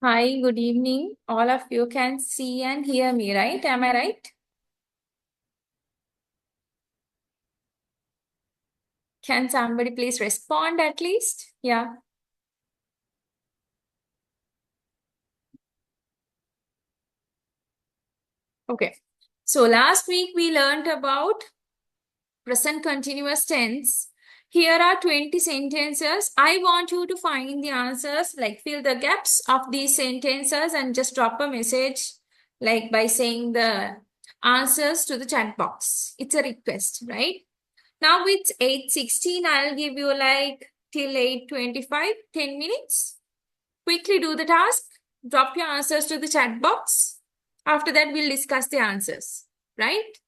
Hi, good evening. All of you can see and hear me, right? Am I right? Can somebody please respond at least? Yeah. Okay. So last week we learned about present continuous tense. Here are 20 sentences. I want you to find the answers, like fill the gaps of these sentences and just drop a message like by saying the answers to the chat box. It's a request, right? Now it's 8:16. I'll give you like till 8:25, 10 minutes. Quickly do the task. Drop your answers to the chat box. After that, we'll discuss the answers. Right?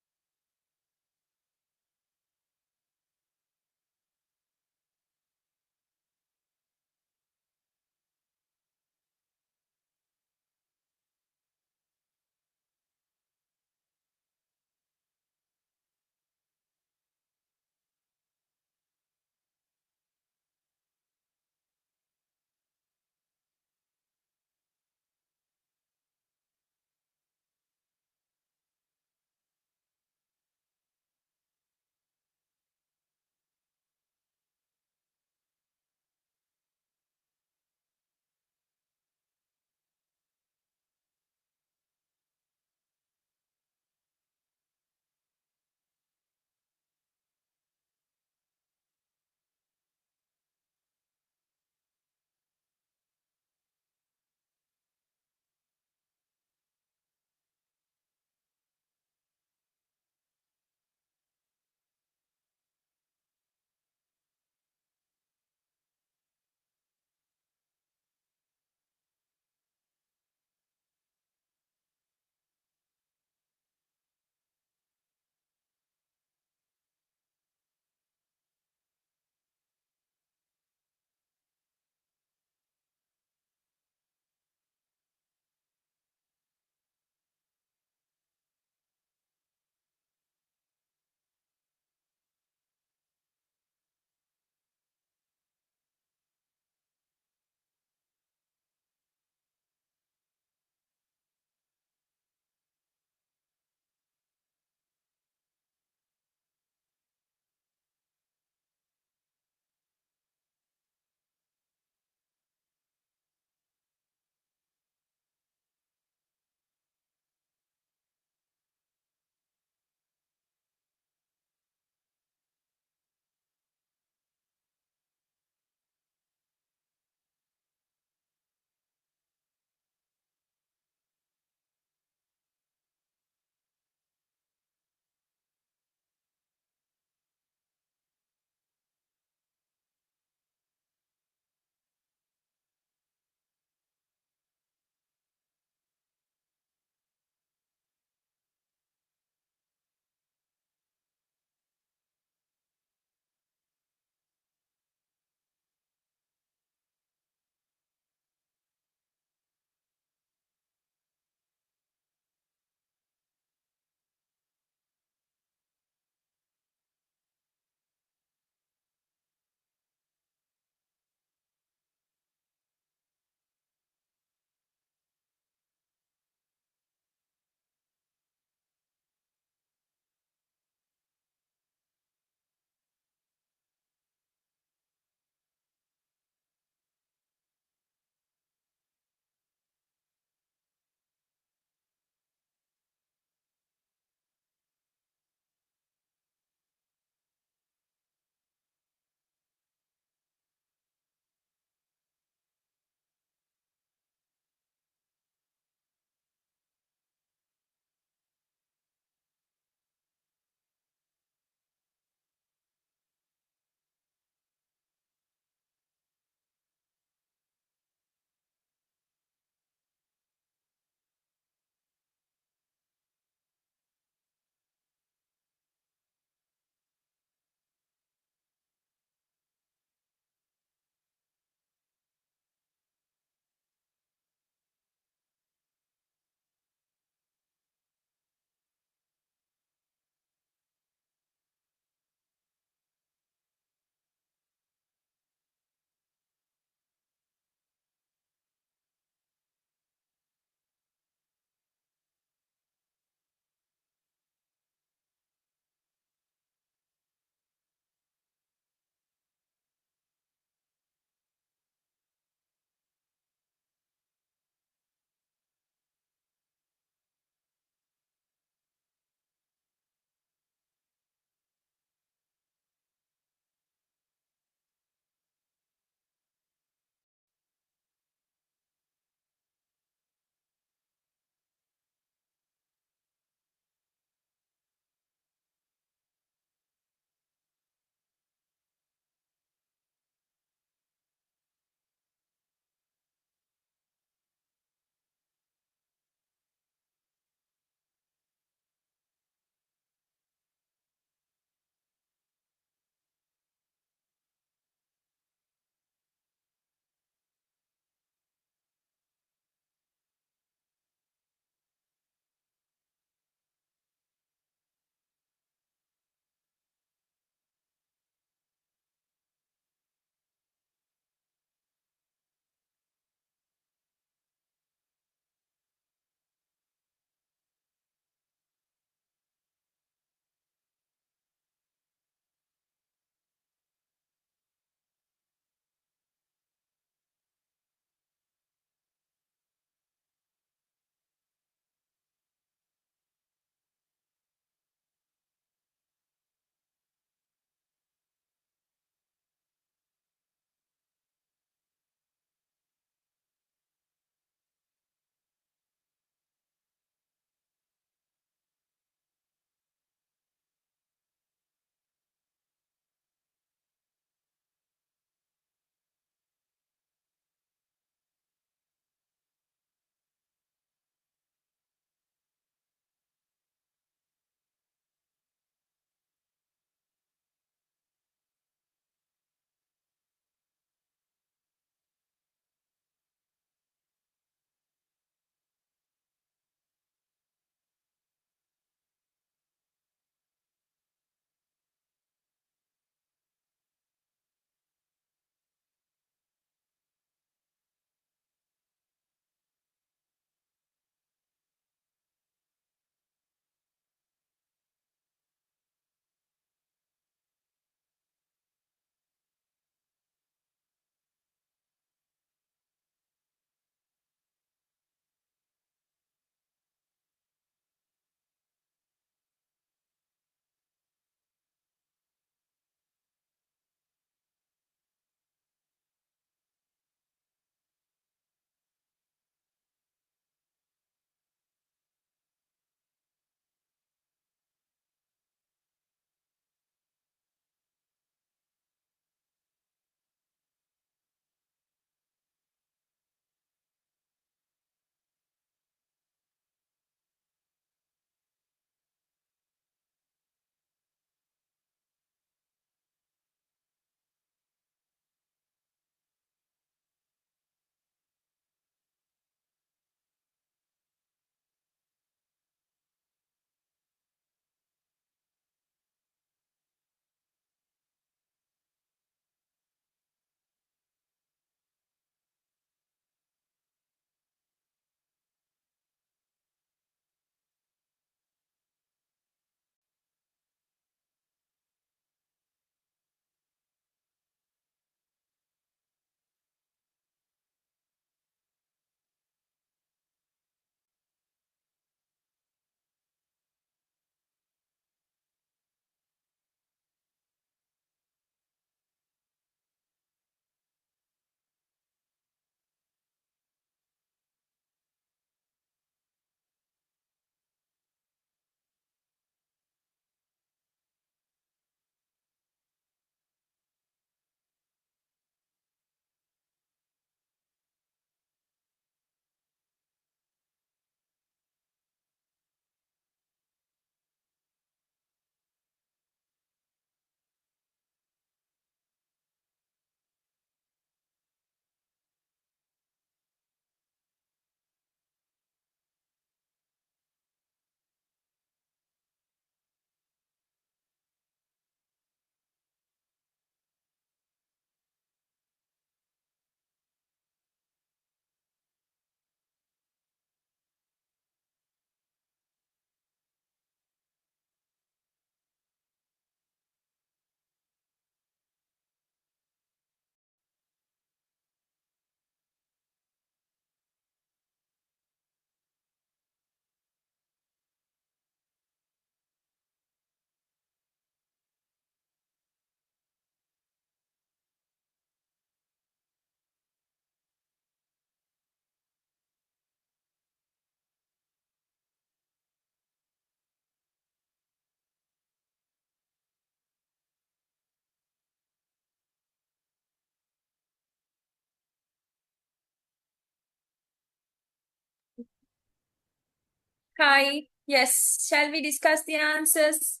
Hi. Yes. Shall we discuss the answers,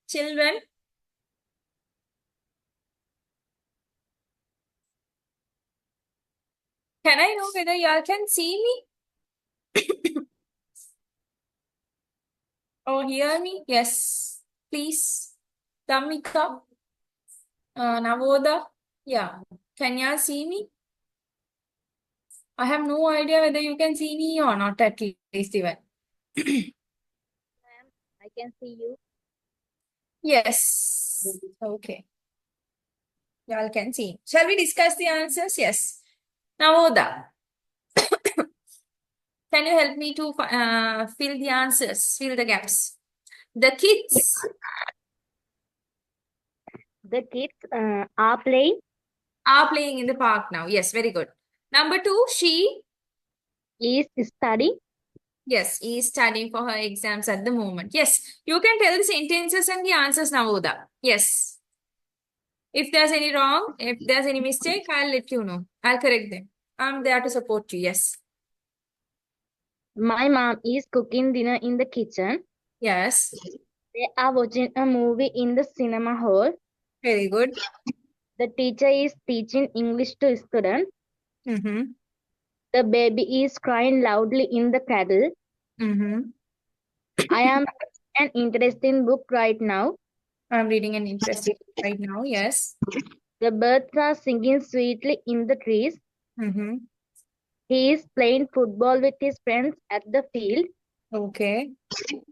children? Can I know whether you all can see me or hear me? Yes. Please. Damika. Navoda. Yeah. Can you all see me? I have no idea whether you can see me or not, at least even. Ma'am, I can see you. Yes. Okay. You all can see. Shall we discuss the answers? Yes. Navoda. Can you help me to fill the answers, fill the gaps? The kids The kids are playing, are playing in the park now. Yes, very good. Number two, she, is studying. yes, is studying for her exams at the moment. Yes, you can tell the sentences and the answers now, Uda. Yes. If there's any wrong, if there's any mistake, I'll let you know. I'll correct them. I'm there to support you. Yes. My mom is cooking dinner in the kitchen. Yes. They are watching a movie in the cinema hall. Very good. The teacher is teaching English to students. Mm-hmm. The baby is crying loudly in the cradle. Mm-hmm. I am an interesting book right now. I'm reading an interesting book right now. Yes. The birds are singing sweetly in the trees. Mm-hmm. He is playing football with his friends at the field. Okay.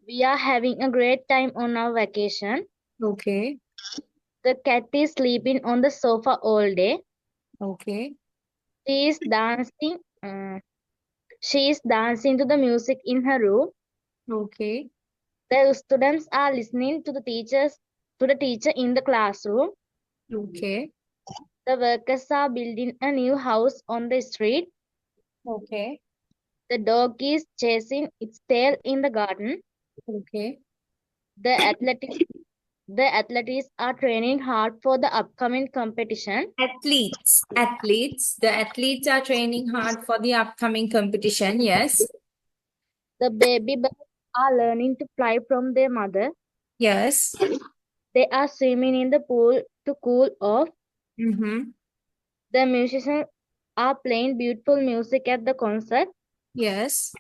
We are having a great time on our vacation. Okay. The cat is sleeping on the sofa all day. Okay. She is dancing. uh, she is dancing to the music in her room. Okay. The students are listening to the teacher in the classroom. Okay. The workers are building a new house on the street. Okay. The dog is chasing its tail in the garden. Okay. The athletes the athletes are training hard for the upcoming competition. Athletes. The athletes are training hard for the upcoming competition. Yes. The baby birds are learning to fly from their mother. Yes. They are swimming in the pool to cool off. Mm-hmm. The musicians are playing beautiful music at the concert. Yes.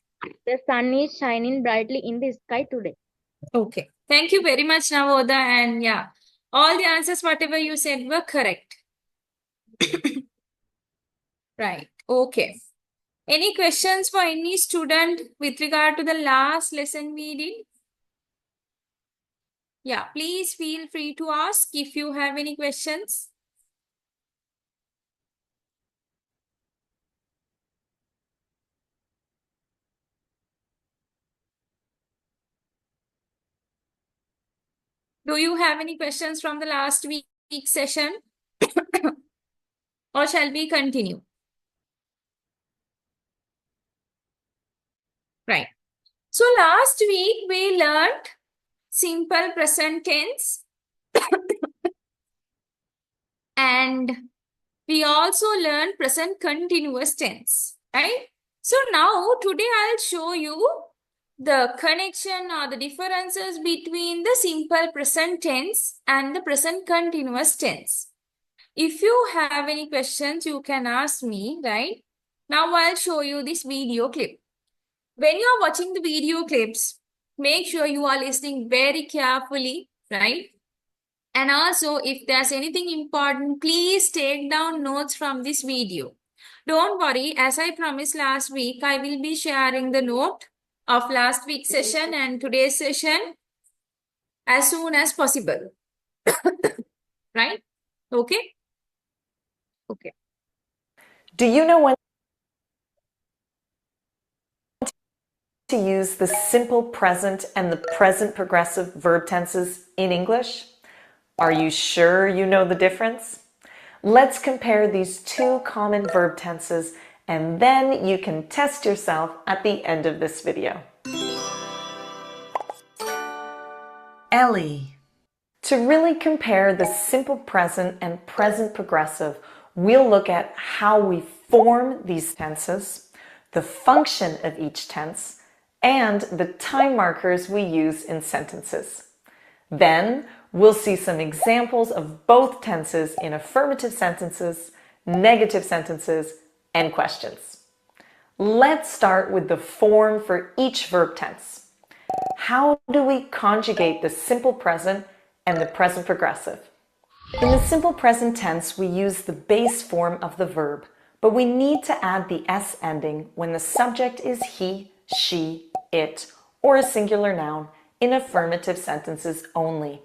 The sun is shining brightly in the sky today. Okay. Thank you very much, Navoda. And yeah, all the answers, whatever you said, were correct. Right. Okay. Any questions for any student with regard to the last lesson we did? Yeah, please feel free to ask if you have any questions. Do you have any questions from the last week session? Or shall we continue? Right. So last week we learned simple present tense and we also learned present continuous tense, right? So now today I'll show you the connection or the differences between the simple present tense and the present continuous tense. If you have any questions, you can ask me, right? Now I'll show you this video clip. When you are watching the video clips, make sure you are listening very carefully, right? And also, if there's anything important, please take down notes from this video. Don't worry, as I promised last week, I will be sharing the note of last week's session and today's session as soon as possible. Right? Okay? Okay. Do you know when to use the simple present and the present progressive verb tenses in English? Are you sure you know the difference? Let's compare these two common verb tenses and then you can test yourself at the end of this video. Ellie. To really compare the simple present and present progressive, we'll look at how we form these tenses, the function of each tense, and the time markers we use in sentences. Then we'll see some examples of both tenses in affirmative sentences, negative sentences, and questions. Let's start with the form for each verb tense. How do we conjugate the simple present and the present progressive? In the simple present tense, we use the base form of the verb, but we need to add the S ending when the subject is he, she, it, or a singular noun in affirmative sentences only.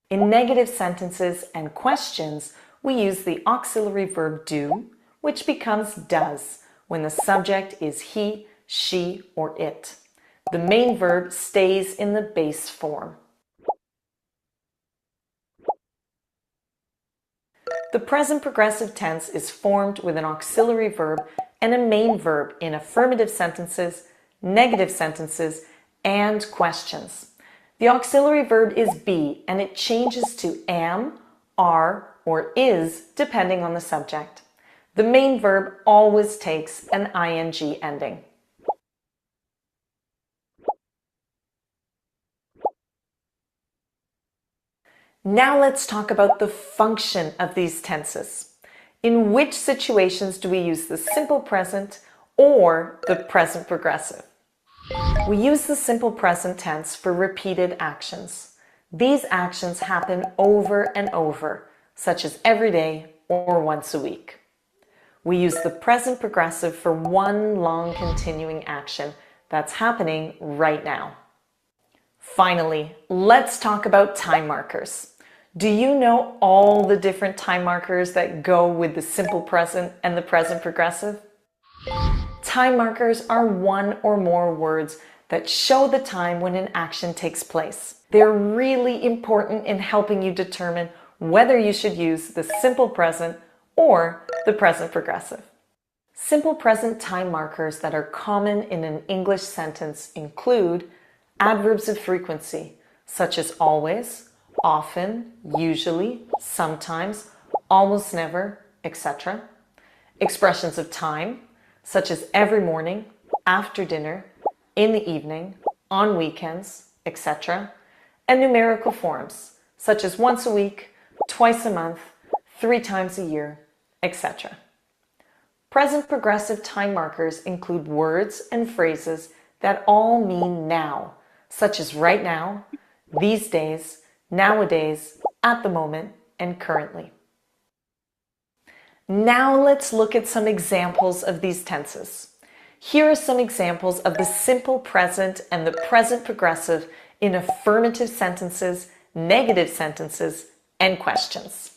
In negative sentences and questions, we use the auxiliary verb do, which becomes does when the subject is he, she, or it. The main verb stays in the base form. The present progressive tense is formed with an auxiliary verb and a main verb in affirmative sentences, negative sentences, and questions. The auxiliary verb is be, and it changes to am, are, or is depending on the subject. The main verb always takes an ing ending. Now let's talk about the function of these tenses. In which situations do we use the simple present or the present progressive? We use the simple present tense for repeated actions. These actions happen over and over, such as every day or once a week. We use the present progressive for one long continuing action that's happening right now. Finally, let's talk about time markers. Do you know all the different time markers that go with the simple present and the present progressive? Time markers are one or more words that show the time when an action takes place. They're really important in helping you determine whether you should use the simple present or the present progressive. Simple present time markers that are common in an English sentence include adverbs of frequency, such as always, often, usually, sometimes, almost never, etc. Expressions of time, such as every morning, after dinner, in the evening, on weekends, etc. And numerical forms, such as once a week, twice a month, 3 times a year, etc. Present progressive time markers include words and phrases that all mean now, such as right now, these days, nowadays, at the moment, and currently. Now let's look at some examples of these tenses. Here are some examples of the simple present and the present progressive in affirmative sentences, negative sentences, and questions.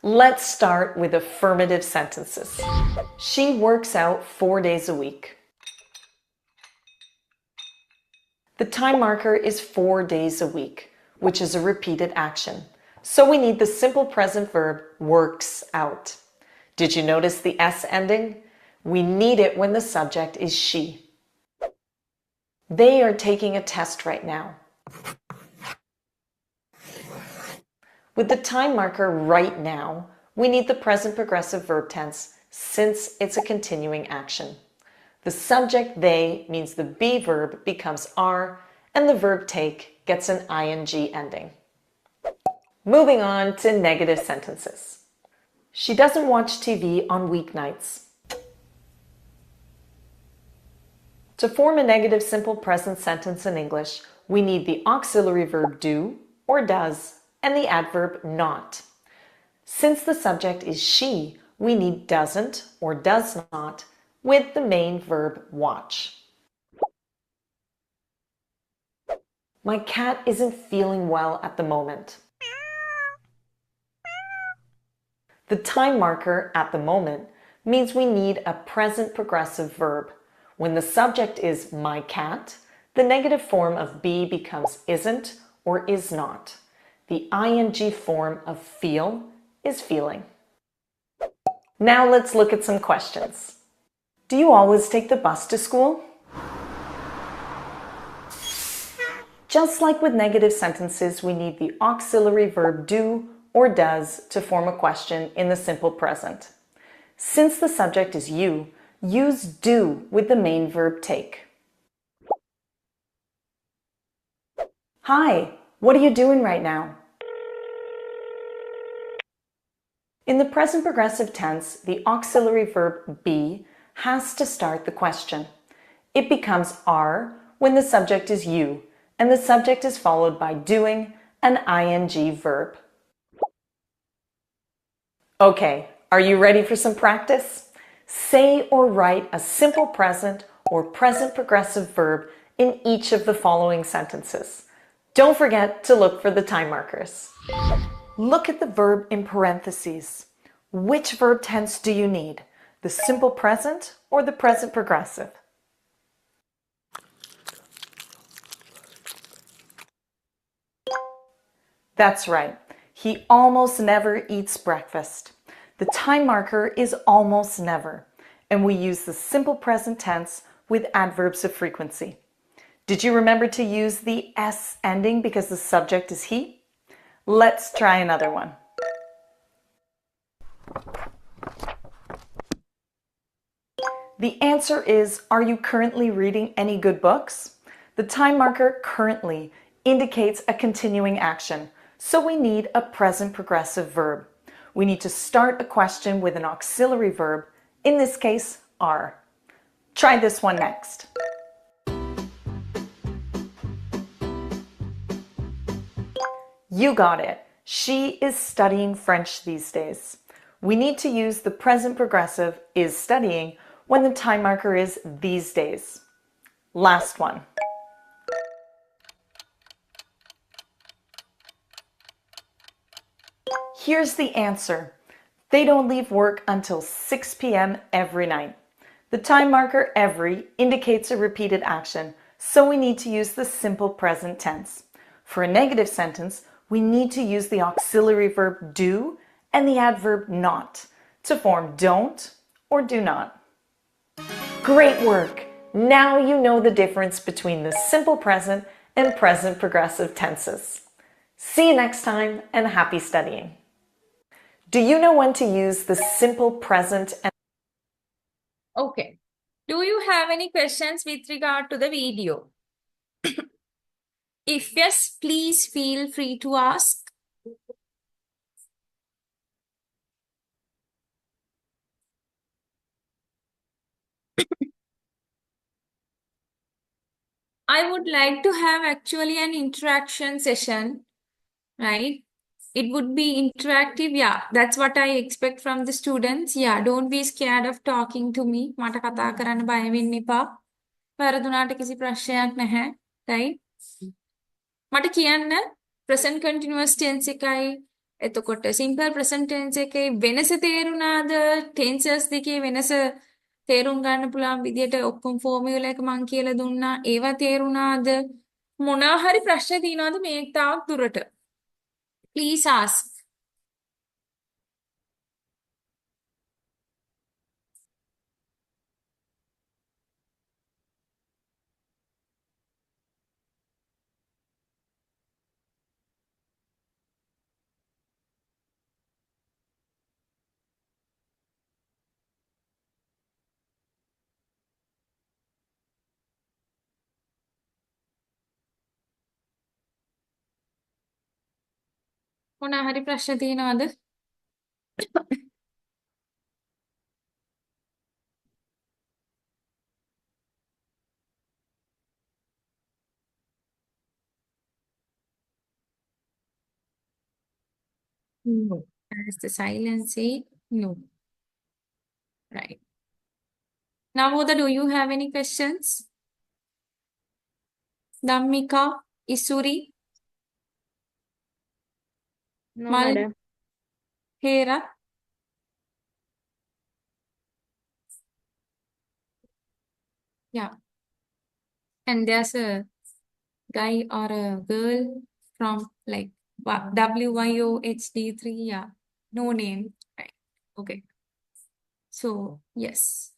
Let's start with affirmative sentences. She works out 4 days a week. The time marker is 4 days a week, which is a repeated action. So we need the simple present verb works out. Did you notice the S ending? We need it when the subject is she. They are taking a test right now. With the time marker right now, we need the present progressive verb tense since it's a continuing action. The subject they means the be verb becomes are and the verb take gets an ing ending. Moving on to negative sentences. She doesn't watch TV on weeknights. To form a negative simple present sentence in English, we need the auxiliary verb do or does and the adverb not. Since the subject is she, we need doesn't or does not with the main verb watch. My cat isn't feeling well at the moment. The time marker at the moment means we need a present progressive verb. When the subject is my cat, the negative form of be becomes isn't or is not. The ing form of feel is feeling. Now let's look at some questions. Do you always take the bus to school? Just like with negative sentences, we need the auxiliary verb do or does to form a question in the simple present. Since the subject is you, use do with the main verb take. Hi, what are you doing right now? In the present progressive tense, the auxiliary verb be has to start the question. It becomes are when the subject is you, and the subject is followed by doing an ing verb. Okay, are you ready for some practice? Say or write a simple present or present progressive verb in each of the following sentences. Don't forget to look for the time markers. Look at the verb in parentheses. Which verb tense do you need? The simple present or the present progressive? That's right. He almost never eats breakfast. The time marker is almost never, and we use the simple present tense with adverbs of frequency. Did you remember to use the S ending because the subject is he? Let's try another one. The answer is, are you currently reading any good books? The time marker currently indicates a continuing action, so we need a present progressive verb. We need to start a question with an auxiliary verb, in this case, are. Try this one next. You got it. She is studying French these days. We need to use the present progressive is studying when the time marker is these days. Last one. Here's the answer. They don't leave work until 6 p.m. every night. The time marker every indicates a repeated action, so we need to use the simple present tense. For a negative sentence, we need to use the auxiliary verb do and the adverb not to form don't or do not. Great work! Now you know the difference between the simple present and present progressive tenses. See you next time and happy studying! Do you know when to use the simple present and Okay. Do you have any questions with regard to the video? If yes, please feel free to ask. I would like to have actually an interaction session, right? It would be interactive. Yeah, that's what I expect from the students. Yeah, don't be scared of talking to me. මට කතා කරන්න බය වෙන්න එපා. වැරදුනාට කිසි ප්‍රශ්නයක් නැහැ. Right? මට කියන්න present continuous tense එකයි එතකොට simple present tense එකේ වෙනස තේරුණාද? tenses දෙකේ වෙනස තේරුම් ගන්න පුළුවන් විදියට ඔක්කොම formula එක මං කියලා දුන්නා. ඒවා තේරුණාද? මොනවා හරි ප්‍රශ්න තියෙනවද මේ තාක් දුරට? Please ask. මොනවා හරි ප්‍රශ්න තියෙනවද? No. As the silence say no. Right. Now, Moda, do you have any questions? Dhammika, Isuri, No, Mal, madam. Hera. Yeah. And there's a guy or a girl from like WYOHD3. Yeah. No name. Right. Okay. So, yes.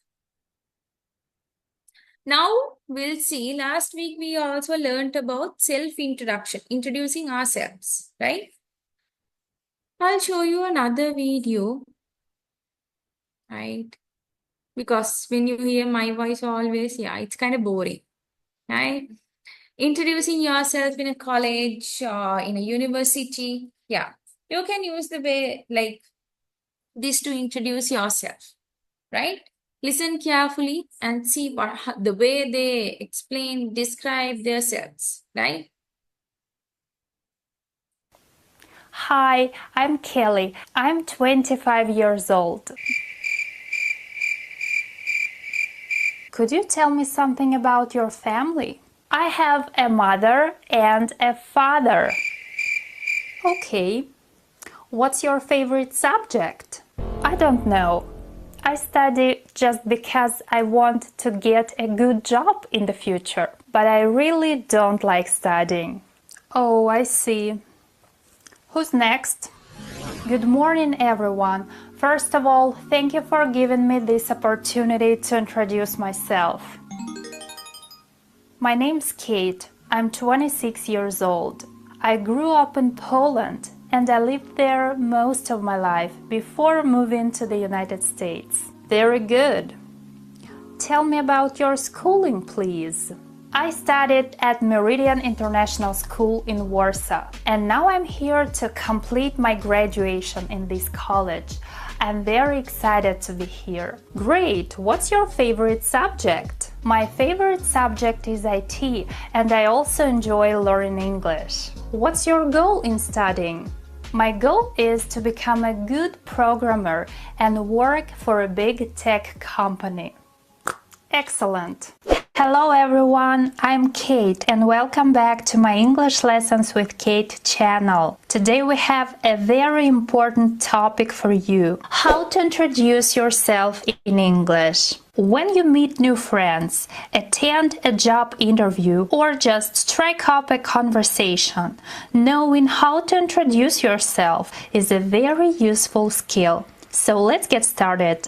Now we'll see. Last week we also learned about self-introduction, introducing ourselves, right? I'll show you another video, right? because when you hear my voice always, yeah, it's kind of boring, right? Introducing yourself in a college, in a university, yeah, you can use the way like this to introduce yourself, right? Listen carefully and see the way they explain, describe themselves, right? Hi, I'm Kelly. I'm 25 years old. Could you tell me something about your family? I have a mother and a father. Okay. What's your favorite subject? I don't know. I study just because I want to get a good job in the future, but I really don't like studying. Oh, I see. Who's next? Good morning, everyone. First of all, thank you for giving me this opportunity to introduce myself. My name's Kate. I'm 26 years old. I grew up in Poland and I lived there most of my life before moving to the United States. Very good. Tell me about your schooling, please. I studied at Meridian International School in Warsaw, and now I'm here to complete my graduation in this college. I'm very excited to be here. Great! What's your favorite subject? My favorite subject is IT, and I also enjoy learning English. What's your goal in studying? My goal is to become a good programmer and work for a big tech company. Excellent! Hello everyone, I'm Kate and welcome back to my English Lessons with Kate channel. Today we have a very important topic for you: how to introduce yourself in English. When you meet new friends, attend a job interview, or just strike up a conversation, knowing how to introduce yourself is a very useful skill. So let's get started.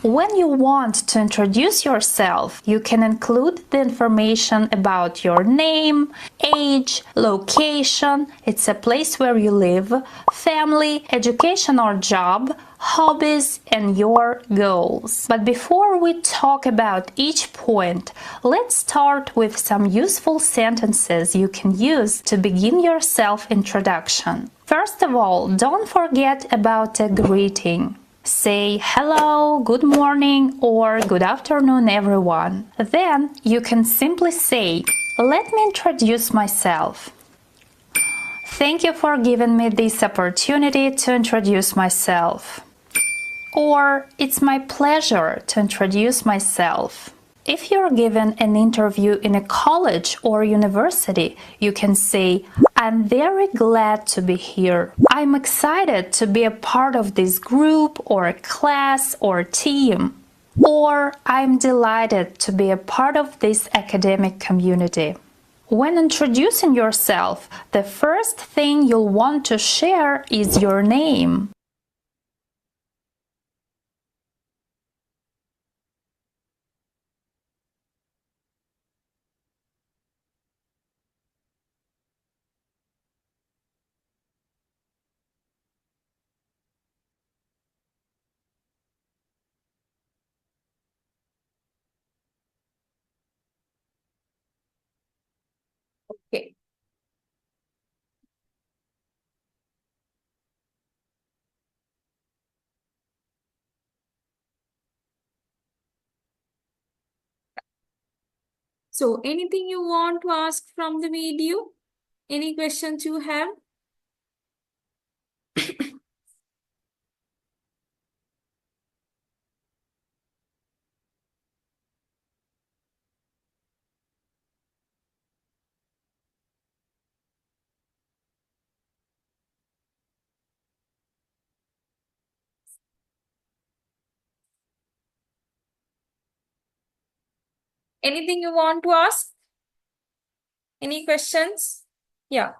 When you want to introduce yourself, you can include the information about your name, age, location, it's a place where you live, family, education or job, hobbies, and your goals. But before we talk about each point, let's start with some useful sentences you can use to begin your self-introduction. First of all, don't forget about a greeting. Say hello, good morning, or good afternoon, everyone. Then you can simply say, let me introduce myself. Thank you for giving me this opportunity to introduce myself. Or, it's my pleasure to introduce myself. If you're given an interview in a college or university, you can say, I'm very glad to be here. I'm excited to be a part of this group or class or team. Or, I'm delighted to be a part of this academic community. When introducing yourself, the first thing you'll want to share is your name. Okay. So, anything you want to ask from the video? Any questions you have? Anything you want to ask? Any questions? Yeah.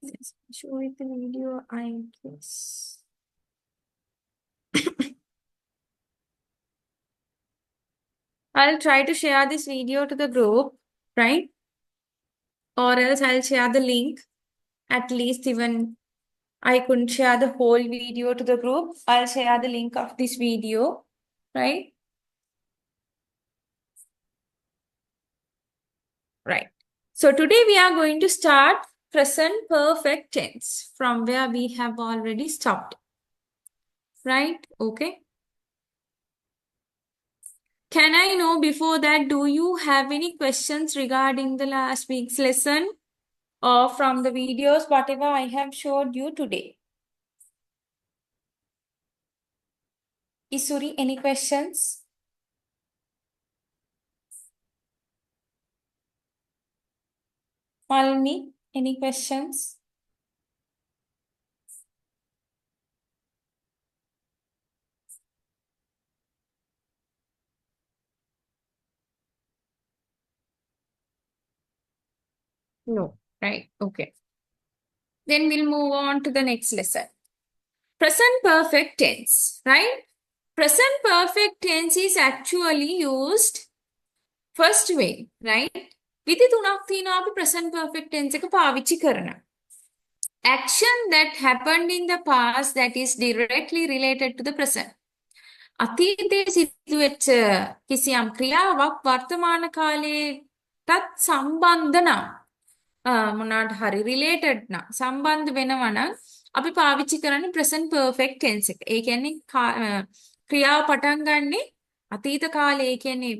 Yes, show it the video, I guess. I'll try to share this video to the group, right? Or else I'll share the link. At least even I couldn't share the whole video to the group. I'll share the link of this video. right? Right. So today we are going to start present perfect tense from where we have already stopped. Right? Okay. Can I know before that, do you have any questions regarding the last week's lesson or from the videos, whatever I have showed you today? Isuri, any questions? Malini, any questions? No. Right. Okay. Then we'll move on to the next lesson. Present perfect tense, right? Present perfect tense is actually used first way, right? විදි තුනක් තියෙනවා අපි present perfect tense එක පාවිච්චි කරන. Action that happened in the past that is directly related to the present. අතීතයේ සිදුවෙච්ච කිසියම් ක්‍රියාවක් වර්තමාන කාලයටත් සම්බන්ධ නම් මොනවාට හරි related නම් සම්බන්ධ වෙනවා නම් අපි පාවිච්චි කරන්නේ present perfect tense එක. ඒ කියන්නේ ක්‍රියාව පටන් ගන්නෙ අතීත කාලේ. ඒ කියන්නේ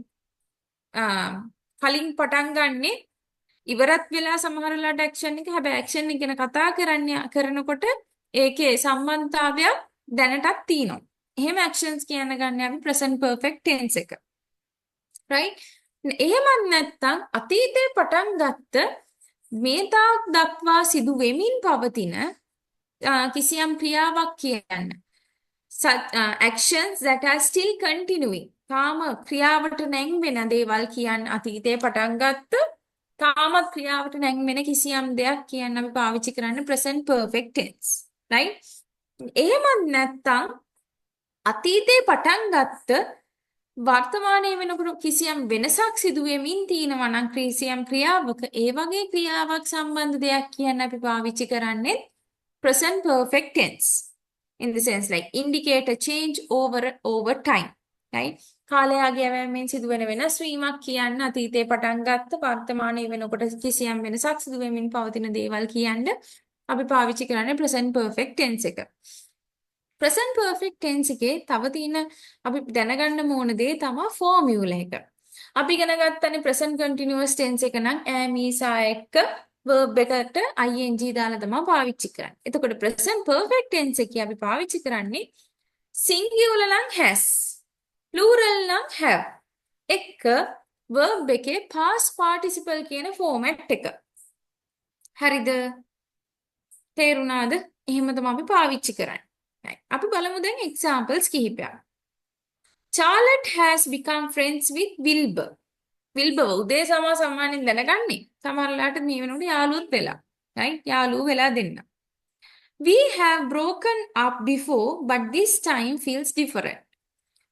කලින් පටන් ගන්නෙ ඉවරත් වෙලා සමහර වෙලාවට action එක. හැබැයි action එක ගැන කතා කරනකොට ඒකේ සම්බන්ධතාවයක් දැනටත් තියෙනවා. එහෙම actions කියන ගන්නේ අපි present perfect tense එක. right? එහෙමත් නැත්නම් අතීතේ පටන් ගත්ත මේ තාක් දක්වා සිදු වෙමින් පවතින කිසියම් ක්‍රියාවක් කියන්න. Actions that are still continuing. තාම ක්‍රියාවට නැංවෙන දේවල් කියන්න අතීතේ පටන් ගත්ත තාමත් ක්‍රියාවට නැංවෙන කිසියම් දෙයක් කියන්න අපි පාවිච්චි කරන්නේ present perfect tense. right? එහෙමත් නැත්නම් අතීතේ පටන් ගත්ත වර්තමානයේ වෙනකොට කිසියම් වෙනසක් සිදු වෙමින් තියෙනවා නම් කිසියම් ක්‍රියාවක ඒ වගේ ක්‍රියාවක් සම්බන්ධ දෙයක් කියන්න අපි පාවිච්චි කරන්නේ present perfect tense. In the sense like indicate a change over time. right? කාලයගේ යෑමෙන් සිදුවෙන වෙනස් වීමක් කියන්න අතීතේ පටන් ගත්ත වර්තමානයේ වෙනකොට කිසියම් වෙනසක් සිදු වෙමින් පවතින දේවල් කියන්න අපි පාවිච්චි කරන්නේ present perfect tense එක. present perfect tense එකේ තව තියෙන අපි දැනගන්න ඕන දේ තමයි formula එක. අපි ඉගෙන ගත්තනේ present continuous tense එක නම් am is are එක්ක verb එකට ing දාලා තමයි පාවිච්චි කරන්නේ. එතකොට present perfect tense එකේ අපි පාවිච්චි කරන්නේ singular නම් has, plural නම් have එක්ක verb එකේ past participle කියන format එක. හරිද? තේරුණාද? එහෙම තමයි අපි පාවිච්චි කරන්නේ. අපි බලමු දැන් examples කිහිපයක්. Charlotte has become friends with Wilbur. Wilbur උදේ සමානෙන් දැනගන්නේ. සමහරලාට මේ වෙනකොට යාළුවොත් වෙලා. right? යාළුවෝ වෙලා දෙන්න. We have broken up before but this time feels different.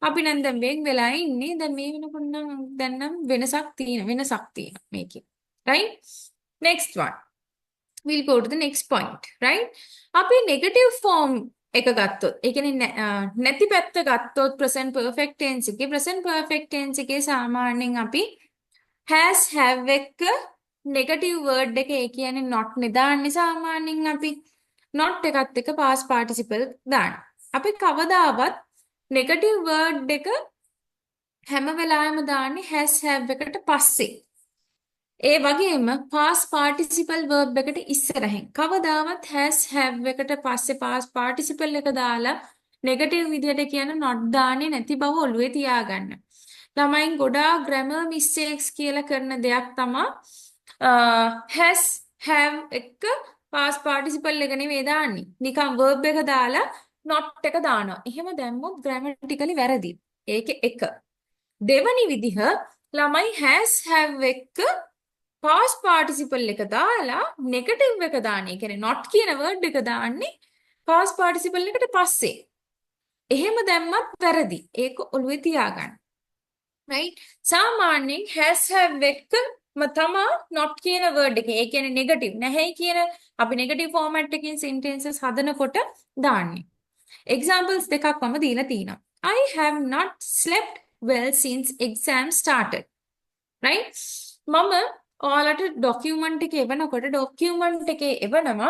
අපි නම් දැන් වෙන් වෙලා ඉන්නේ. දැන් මේ වෙනකොට නම් දැන් නම් වෙනසක් තියෙනවා මේකේ. right? Next one. We'll go to the next point. right? අපි negative form එක ගත්තොත් ඒ කියන්නේ නැති පැත්ත ගත්තොත් present perfect tense එකේ සාමාන්‍යයෙන් අපි has have එක negative word එක ඒ කියන්නේ not නේ දාන්නේ සාමාන්‍යයෙන් අපි not එකත් එක්ක past participle දාන්න. අපි කවදාවත් negative word එක හැම වෙලාවෙම දාන්නේ has have එකට පස්සේ. ඒ වගේම past participle verb එකට ඉස්සරහින් කවදාවත් has have එකට පස්සේ past participle එක දාලා negative විදිහට කියන not දාන්නේ නැති බව ඔළුවේ තියාගන්න. ළමයින් ගොඩාක් grammar mistakes කියලා කරන දෙයක් තමයි has have එක past participle එක නෙවෙයි දාන්නේ. නිකන් verb එක දාලා not එක දානවා. එහෙම දැම්මොත් grammatically වැරදි. ඒක එක. දෙවනි විදිහ ළමයි has have එක past participle එක දාලා negative එක දාන්නේ. ඒ කියන්නේ not කියන word එක දාන්නේ past participle එකට පස්සේ. එහෙම දැම්මත් වැරදි. ඒක ඔළුවේ තියාගන්න. right? සාමාන්‍යයෙන් has have එකම තමයි not කියන word එක. ඒ කියන්නේ negative නැහැ කියන අපි negative format එකකින් sentences හදනකොට දාන්නේ. examples දෙකක් මම දීලා තිනවා. I have not slept well since exam started. Right? මම ඔයාලට document එකේ එවනකොට document එකේ එවනවා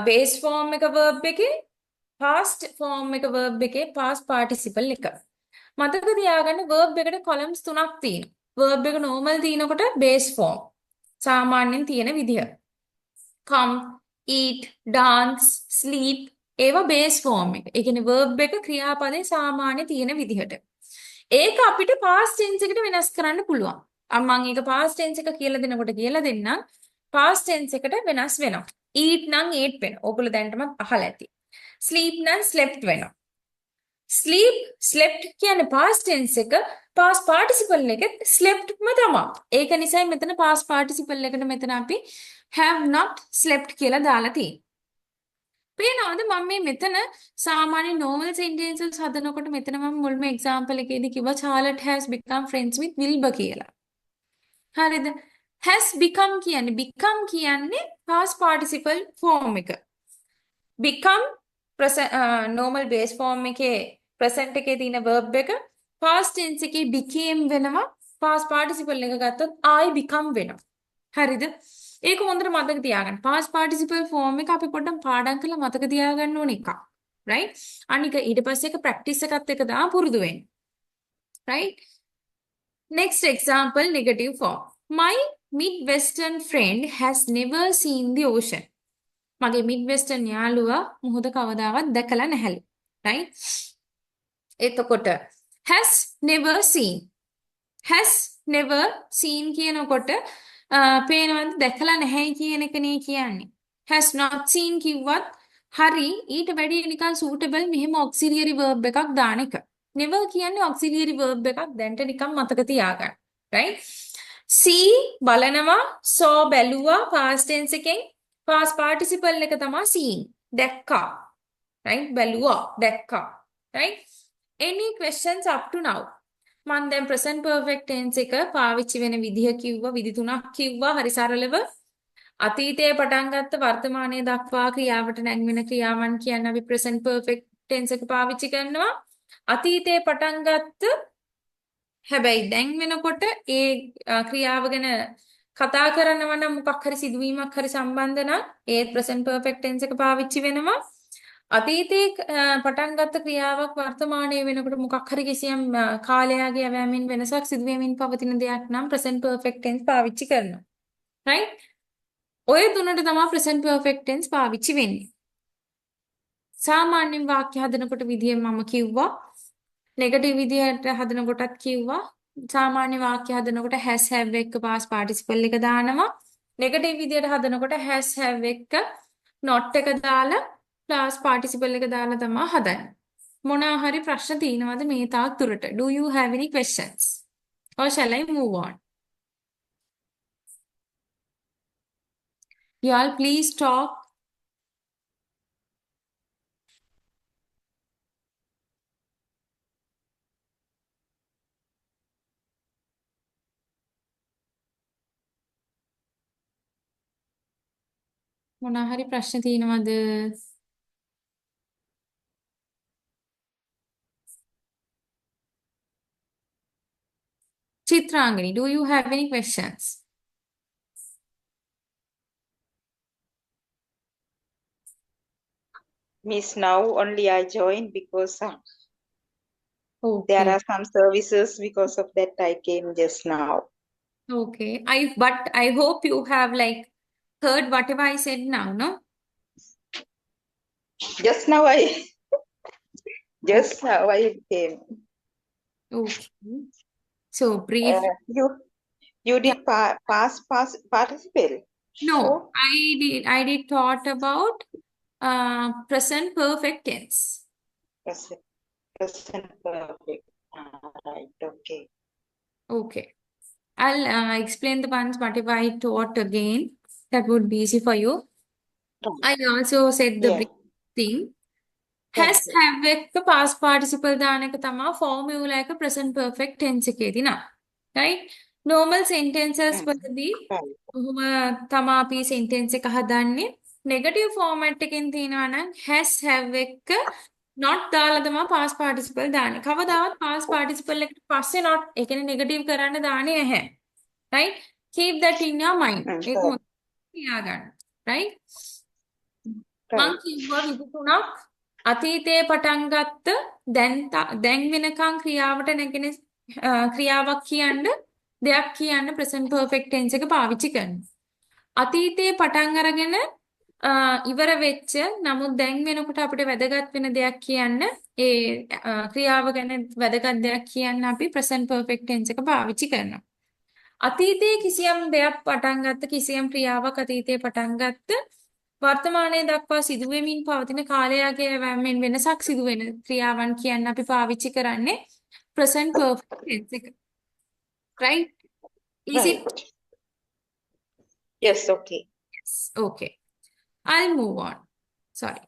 base form එක verb එකේ past form එක verb එකේ past participle එක. මතක තියාගන්න verb එකට columns තුනක් තියෙනවා. verb එක normal තියෙනකොට base form. සාමාන්‍යයෙන් තියෙන විදිය. come, eat, dance, sleep ඒවා base form එක. ඒ කියන්නේ verb එක ක්‍රියාපදේ සාමාන්‍ය තියෙන විදිහට. ඒක අපිට past tense එකට වෙනස් කරන්න පුළුවන්. මම ඒක past tense එක කියලා දෙනකොට කියලා දෙන්නම්. past tense එකට වෙනස් වෙනවා. eat නම් ate වෙනවා. ඕගොල්ලෝ දැනටමත් අහලා ඇති. sleep නම් slept වෙනවා. sleep slept කියන්නේ past tense එක past participle එක sleptම තමයි. ඒක නිසායි මෙතන past participle එකට මෙතන අපි have not slept කියලා දාලා තියෙන්නේ. පේනවද මම මේ මෙතන සාමාන්‍ය normal sentences හදනකොට මෙතන මම මුල්ම example එකේදී කිව්වා Charlotte has become friends with Wilbur කියලා. හරිද? has become කියන්නේ past participle form එක. become normal base form එකේ present එකේ තියෙන verb එක past tense එකේ became වෙනවා past participle එක ගත්තොත් I become වෙනවා. හරිද? ඒක හොඳට මතක තියාගන්න. past participle form එක අපි පොඩ්ඩක් පාඩම් කරලා මතක තියාගන්න ඕන එකක්. right? අනික ඊට පස්සේ ඒක practice එකත් එක්ක දාලා පුරුදු වෙන්න. right? Next example, negative form. My Midwestern friend has never seen the ocean. මගේ Midwestern යාළුවා මුහුද කවදාවත් දැකලා නැහැලු. right? එතකොට has never seen. has never seen කියනකොට පේනවද දැකලා නැහැ කියන එකනේ කියන්නේ. has not seen කිව්වත් හරි ඊට වැඩිය නිකන් suitable මෙහෙම auxiliary verb එකක් දාන එක. never කියන්නේ auxiliary verb එකක් දැන්ට නිකන් මතක තියාගන්න. right? see බලනවා saw බැලුවා past tense එකෙන් past participle එක තමයි seen. දැක්කා. right? බැලුවා දැක්කා. right? any questions up to now? මම දැන් present perfect tense එක පාවිච්චි වෙන විදිහ කිව්වා විදි තුනක් කිව්වා හරි සරලව අතීතයේ පටන් ගත්ත වර්තමානයේ දක්වා ක්‍රියාවට නැංවෙන ක්‍රියාවන් කියන්නේ අපි present perfect tense එක පාවිච්චි කරනවා අතීතයේ පටන් ගත්ත හැබැයි දැන් වෙනකොට ඒ ක්‍රියාව ගැන කතා කරනවා නම් මොකක් හරි සිදුවීමක් හරි සම්බන්ධ නම් ඒ present perfect tense එක පාවිච්චි වෙනවා අතීතයේ පටන් ගත්ත ක්‍රියාවක් වර්තමානයේ වෙනකොට මොකක් හරි කිසියම් කාලයගේ යෑමෙන් වෙනසක් සිදු වෙමින් පවතින දෙයක් නම් present perfect tense පාවිච්චි කරනවා. right? ඔය තුනට තමයි present perfect tense පාවිච්චි වෙන්නේ. සාමාන්‍ය වාක්‍ය හදනකොට විදියෙන් මම කිව්වා negative විදියට හදනකොටත් කිව්වා සාමාන්‍ය වාක්‍ය හදනකොට has have එක්ක past participle එක දානවා. negative විදියට හදනකොට has have එක්ක not එක දාලා past participle එක දාලා තමයි හදන්නේ. මොනවා හරි ප්‍රශ්න තියෙනවද මේ තාක් දුරට? Do you have any questions? Or shall I move on? You all please talk. මොනවා හරි ප්‍රශ්න තියෙනවද? Chitrangani, do you have any questions? Miss, now only I joined because there Okay. are some services. Because of that, I came just now. Okay. But I hope you have like heard whatever I said now, no? Just now I came. Okay. So brief. You did past participle. No, Oh. I did thought about present perfect tense. Present perfect. Right. Okay. Okay. I'll explain the ones whatever I taught again. That would be easy for you. I also said the Yeah. brief thing. Thank Has you. have එක past participle දාන එක තමයි formula එක present perfect tense එකේදී නම්. right? normal sentences වලදී Right. ඔහොම තමයි අපි sentence එක හදන්නේ. negative format එකෙන් තියෙනවා නම් has have එක not දාලා තමයි past participle දාන්නේ. කවදාවත් past participle එකට පස්සේ not ඒ කියන්නේ negative කරන්න දාන්නේ නැහැ. Right? Keep that in your mind. ඒක Right. හොඳට තියාගන්න. Right? මං Right. කිව්වා විදුතුණක් අතීතයේ පටන් ගත්ත දැන් වෙනකන් ක්‍රියාවට නැගෙන ක්‍රියාවක් කියන්න දෙයක් කියන්න present perfect tense එක පාවිච්චි කරනවා. අතීතයේ පටන් අරගෙන ඉවර වෙච්ච නමුත් දැන් වෙනකොට අපිට වැදගත් වෙන දෙයක් කියන්න ඒ ක්‍රියාව ගැන වැදගත් දෙයක් කියන්න අපි present perfect tense එක පාවිච්චි කරනවා. අතීතයේ කිසියම් දෙයක් පටන් ගත්ත කිසියම් ක්‍රියාවක් අතීතයේ පටන් ගත්ත වර්තමානයේ දක්වා සිදු වෙමින් පවතින කාලයගේ වැම්මෙන් වෙනසක් සිදු වෙන ක්‍රියාවන් කියන්න අපි පාවිච්චි කරන්නේ present perfect tense එක. Right? Is it? Right. Yes, okay. Yes. Okay. I'll move on. Sorry.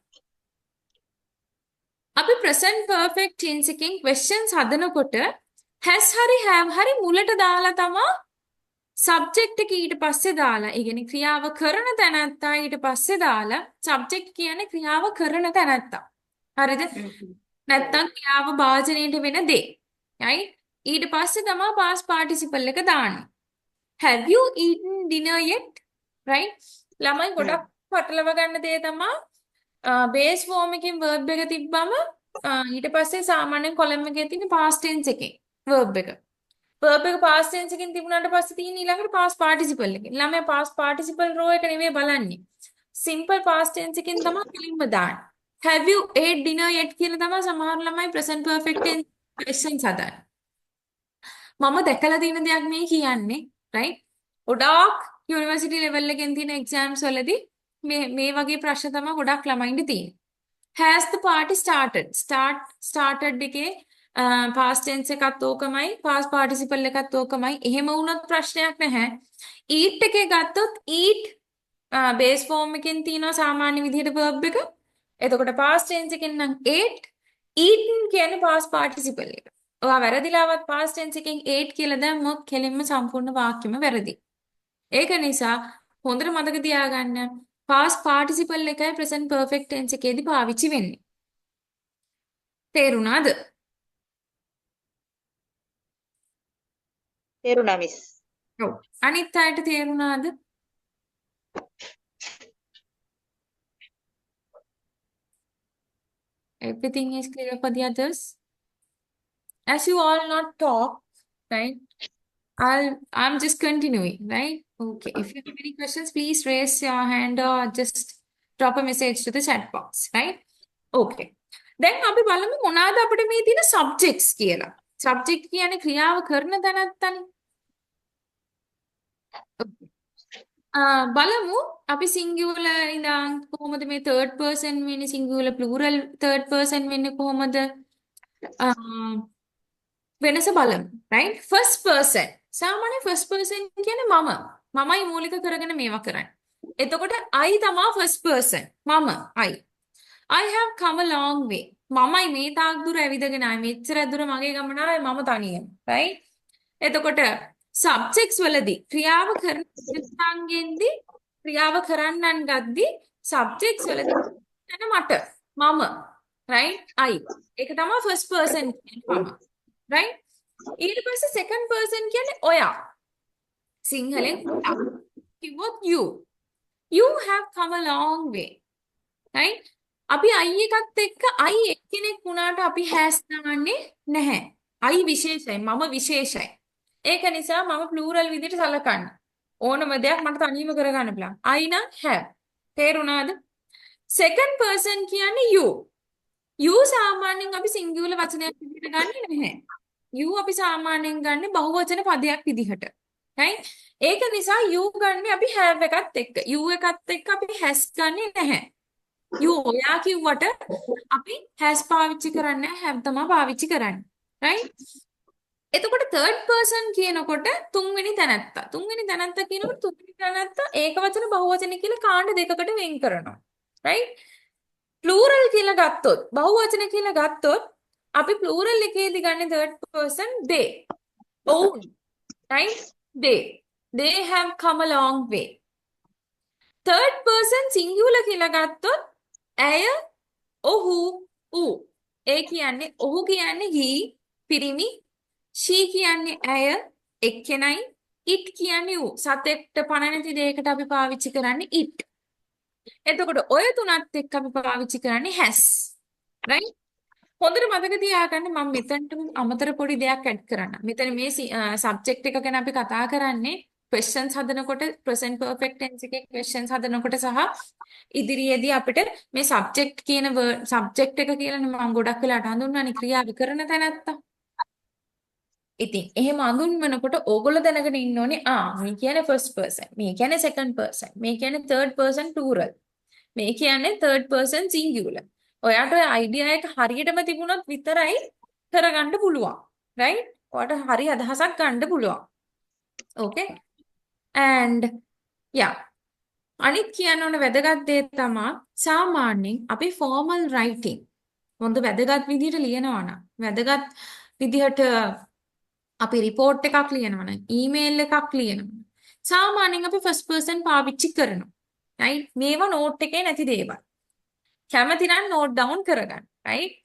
අපි present perfect tense එකෙන් questions හදනකොට has හරි have හරි මුලට දාලා තමා subject එක ඊට පස්සේ දාලා ඒ කියන්නේ ක්‍රියාව කරන තැනත්තා ඊට පස්සේ දාලා subject කියන්නේ ක්‍රියාව කරන තැනත්තා. හරිද? නැත්තම් ක්‍රියාව භාජනයට වෙන දේ. right? ඊට පස්සේ තමා past participle එක දාන්නේ. Have you eaten dinner yet? Right? ළමයි ගොඩක් පටලව ගන්න දේ තමා බේස් ෆෝම් එකකින් verb එක තිබ්බම ඊට පස්සේ සාමාන්‍යයෙන් කොලම් එකේ තියෙන past tense එකේ verb එක. verb එක past tense එකකින් තිබුණාට පස්සේ තියෙන ඊළඟට past participle එකේ. ළමයා past participle row එක නෙවෙයි බලන්නේ. simple past tense එකකින් තමයි කෙලින්ම දාන්නේ. Have you ate dinner yet කියලා තමයි සමහර ළමයි present perfect tense questions හදන්නේ. මම දැකලා තියෙන දෙයක් මේ කියන්නේ. right? ගොඩාක් යුනිවර්සිටි ලෙවල් එකෙන් තියෙන exams වලදී මේ වගේ ප්‍රශ්න තමයි ගොඩක් ළමයින්ට තියෙන්නේ. Has the party started? Started එකේ past tense එකත් ඕකමයි past participle එකත් ඕකමයි. එහෙම වුණොත් ප්‍රශ්නයක් නැහැ. eat එකේ ගත්තොත් eat base form එකෙන් තියෙනවා සාමාන්‍ය විදිහට verb එක. එතකොට past tense එකෙන් නම් ate eaten කියන්නේ past participle එක. ඔයා වැරදිලාවත් past tense එකෙන් ate කියලා දැම්මොත් කෙලින්ම සම්පූර්ණ වාක්‍යෙම වැරදි. ඒක නිසා හොඳට මතක තියාගන්න past participle එකයි present perfect tense එකේදී පාවිච්චි වෙන්නේ. තේරුණාද? තේරුණා මිස්. ඔව්. අනිත් අයට තේරුණාද? Everything is clear for the others? As you all not talk, right? I'm just continuing, right? Okay. If you have any questions, please raise your hand or just drop a message to the chat box, right? Okay. දැන් අපි බලමු මොනවාද අපිට මේ තියෙන subjects කියලා. Subject කියන්නේ ක්‍රියාව කරන තැනත්තනේ. බලමු අපි singular ඉඳන් කොහොමද මේ third person වෙන්නේ singular plural third person වෙන්නේ කොහොමද වෙනස බලමු right first person සාමාන්‍ය first person කියන්නේ මමයි මූලික කරගෙන මේවා කරන්නේ එතකොට I තමා first person මම I have come a long way මමයි මේ තාක් දුර ඇවිදගෙන ආවේ මෙච්චර දුර මගේ ගමන ආවේ මම තනියම right එතකොට subjects වලදී ක්‍රියාව කරන සංගෙන්දී ක්‍රියාව කරන්නන් ගද්දී subjects වලදී එතන මට මම right I ඒක තමයි first person කියන්නේ මම right ඊට පස්සේ second person කියන්නේ ඔයා සිංහලෙන් කිව්වොත් you have come a long way right අපි I එකත් එක්ක I එක්කෙනෙක් වුණාට අපි has දාන්නේ නැහැ I විශේෂයි මම විශේෂයි ඒක නිසා මම plural විදිහට සලකන්නේ. ඕනම දෙයක් මට තනියම කරගන්න පුළුවන්. I නම් have. තේරුණාද? second person කියන්නේ you. you සාමාන්‍යයෙන් අපි singular වචනයක් විදිහට ගන්නෙ නැහැ. you අපි සාමාන්‍යයෙන් ගන්නෙ බහුවචන පදයක් විදිහට. right? ඒක නිසා you ගන්නෙ අපි have එකත් එක්ක. you එකත් එක්ක අපි has ගන්නෙ නැහැ. you ඔයා කිව්වට අපි has පාවිච්චි කරන්නේ නැහැ. have තමයි පාවිච්චි කරන්නේ. right? එතකොට third person කියනකොට තුන්වෙනි තැනැත්තා කියනකොට තුන්වෙනි තැනැත්තා ඒකවචන බහුවචන කියලා කාණ්ඩ දෙකකට වෙන් කරනවා right plural කියලා ගත්තොත් බහුවචන කියලා ගත්තොත් අපි plural එකේදී ගන්න third person they own right they have come a long way third person singular කියලා ගත්තොත් ඇය ඔහු ඌ ඒ කියන්නේ ඔහු කියන්නේ he පිරිමි. she කියන්නේ ඇය එක්කෙනයි. it කියන්නේ ඌ. සතෙක්ට පණ නැති දෙයකට අපි පාවිච්චි කරන්නේ it. එතකොට ඔය තුනත් එක්ක අපි පාවිච්චි කරන්නේ has. right? හොඳට මතක තියාගන්න මම මෙතනට අමතර පොඩි දෙයක් ඇඩ් කරන්න. මෙතන මේ සබ්ජෙක්ට් එක ගැන අපි කතා කරන්නේ questions හදනකොට present perfect tense එකේ questions හදනකොට සහ ඉදිරියේදී අපිට මේ subject කියන subject එක කියලානේ මම ගොඩක් වෙලාට හඳුන්වන්නේ ක්‍රියාව කරන තැනත්තා. ඉතින් එහෙම හඳුන්වනකොට ඕගොල්ලෝ දැනගෙන ඉන්න ඕනේ මේ කියන්නේ first person, මේ කියන්නේ second person, මේ කියන්නේ third person plural. මේ කියන්නේ third person singular. ඔයාට ඔය අයිඩියා එක හරියටම තිබුණොත් විතරයි කරගන්න පුළුවන්. right? ඔයාට හරි අදහසක් ගන්න පුළුවන්. okay? and yeah. අනිත් කියන්න ඕන වැදගත් දේ තමයි සාමාන්‍යයෙන් අපි formal writing හොඳ වැදගත් විදිහට ලියනවා නම් වැදගත් විදිහට අපි report එකක් ලියනවා නම් email එකක් ලියනවා නම් සාමාන්‍යයෙන් අපි first person පාවිච්චි කරනවා. right? මේවා note එකේ නැති දේවල්. කැමති නම් note down කරගන්න. right?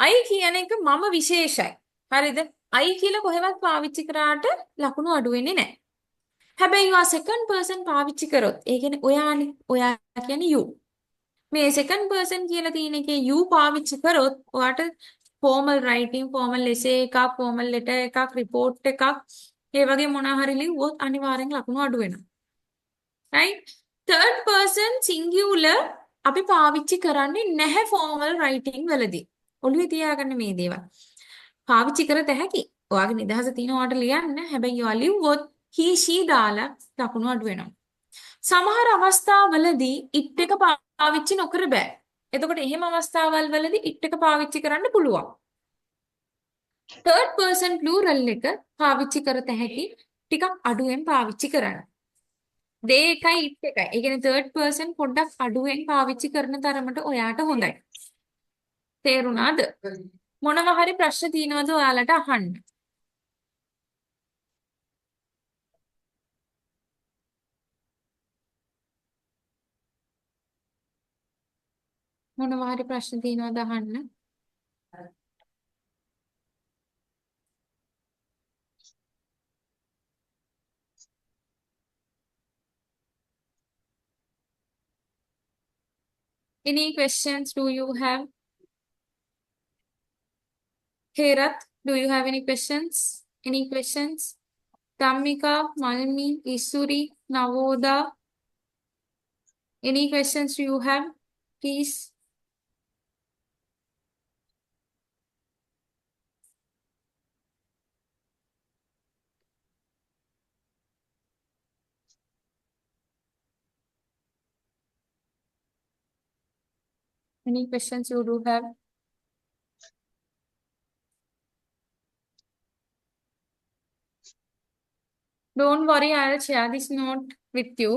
I කියන එක මම විශේෂයි. හරිද? I කියලා කොහෙවත් පාවිච්චි කරාට ලකුණු අඩු වෙන්නේ නැහැ. හැබැයි ඔයා second person පාවිච්චි කරොත් ඒ කියන්නේ ඔයානේ. ඔයා කියන්නේ you. මේ second person කියලා තියෙන එකේ you පාවිච්චි කරොත් ඔයාට formal writing, formal essay එකක්, formal letter එකක්, report එකක් ඒ වගේ මොනවා හරි ලිව්වොත් අනිවාර්යෙන් ලකුණු අඩු වෙනවා. right? third person singular අපි පාවිච්චි කරන්නේ නැහැ formal writing වලදී. ඔළුවේ තියාගන්න මේ දේවල්. පාවිච්චි කරත හැකි. ඔයාගේ නිදහස තියෙන ඔයාට ලියන්න. හැබැයි ඔයා ලිව්වොත් he she දාලා ලකුණු අඩු වෙනවා. සමහර අවස්ථාවලදී it එක පාවිච්චි නොකර බෑ. එතකොට එහෙම අවස්ථාවල් වලදී it එක පාවිච්චි කරන්න පුළුවන්. third person plural එක පාවිච්චි කරත හැකි ටිකක් අඩුවෙන් පාවිච්චි කරන්න. they එකයි it එකයි. ඒ කියන්නේ third person පොඩ්ඩක් අඩුවෙන් පාවිච්චි කරන තරමට ඔයාට හොඳයි. තේරුණාද? මොනවා හරි ප්‍රශ්න තියෙනවද ඔයාලට අහන්න? මොනවා හරි ප්‍රශ්න තියෙනවද අහන්න? Any questions do you have? Herath, do you have any questions? Any questions? Dhammika, Malmi, Isuri, Navoda. Any questions do you have? Please. Any questions you do have? Don't worry, I'll share this note with you.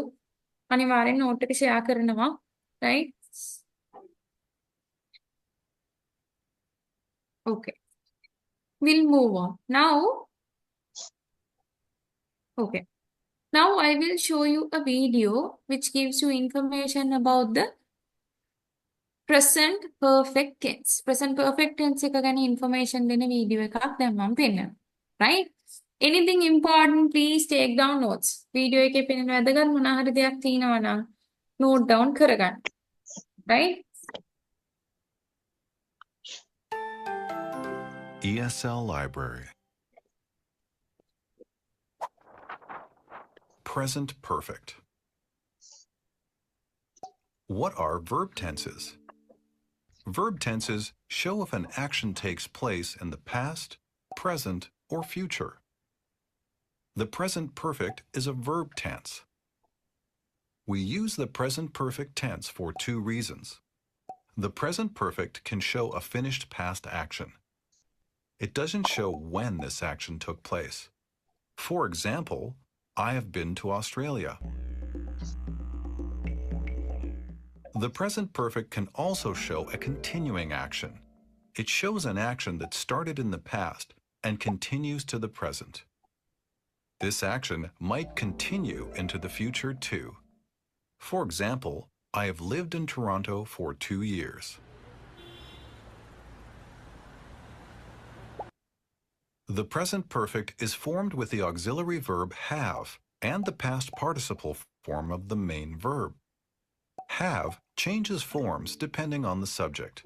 අනිවාර්යෙන් note එක share කරනවා. Right? Okay. We'll move on. Now, okay. Now I will show you a video which gives you information about the present perfect tense. Present perfect tense එක ගැන information දෙන video එකක් දැන් මම පෙන්නනවා. Right? Anything important, please take down notes. Video එකේ පෙන්නන වැදගත් මොනවා හරි දෙයක් තියෙනවා නම් note down කරගන්න. Right? ESL Library. Present perfect. What are verb tenses? Verb tenses show if an action takes place in the past, present, or future. The present perfect is a verb tense. We use the present perfect tense for two reasons. The present perfect can show a finished past action. It doesn't show when this action took place. For example, I have been to Australia. The present perfect can also show a continuing action. It shows an action that started in the past and continues to the present. This action might continue into the future too. For example, I have lived in Toronto for 2 years. The present perfect is formed with the auxiliary verb have and the past participle form of the main verb. Have changes forms depending on the subject.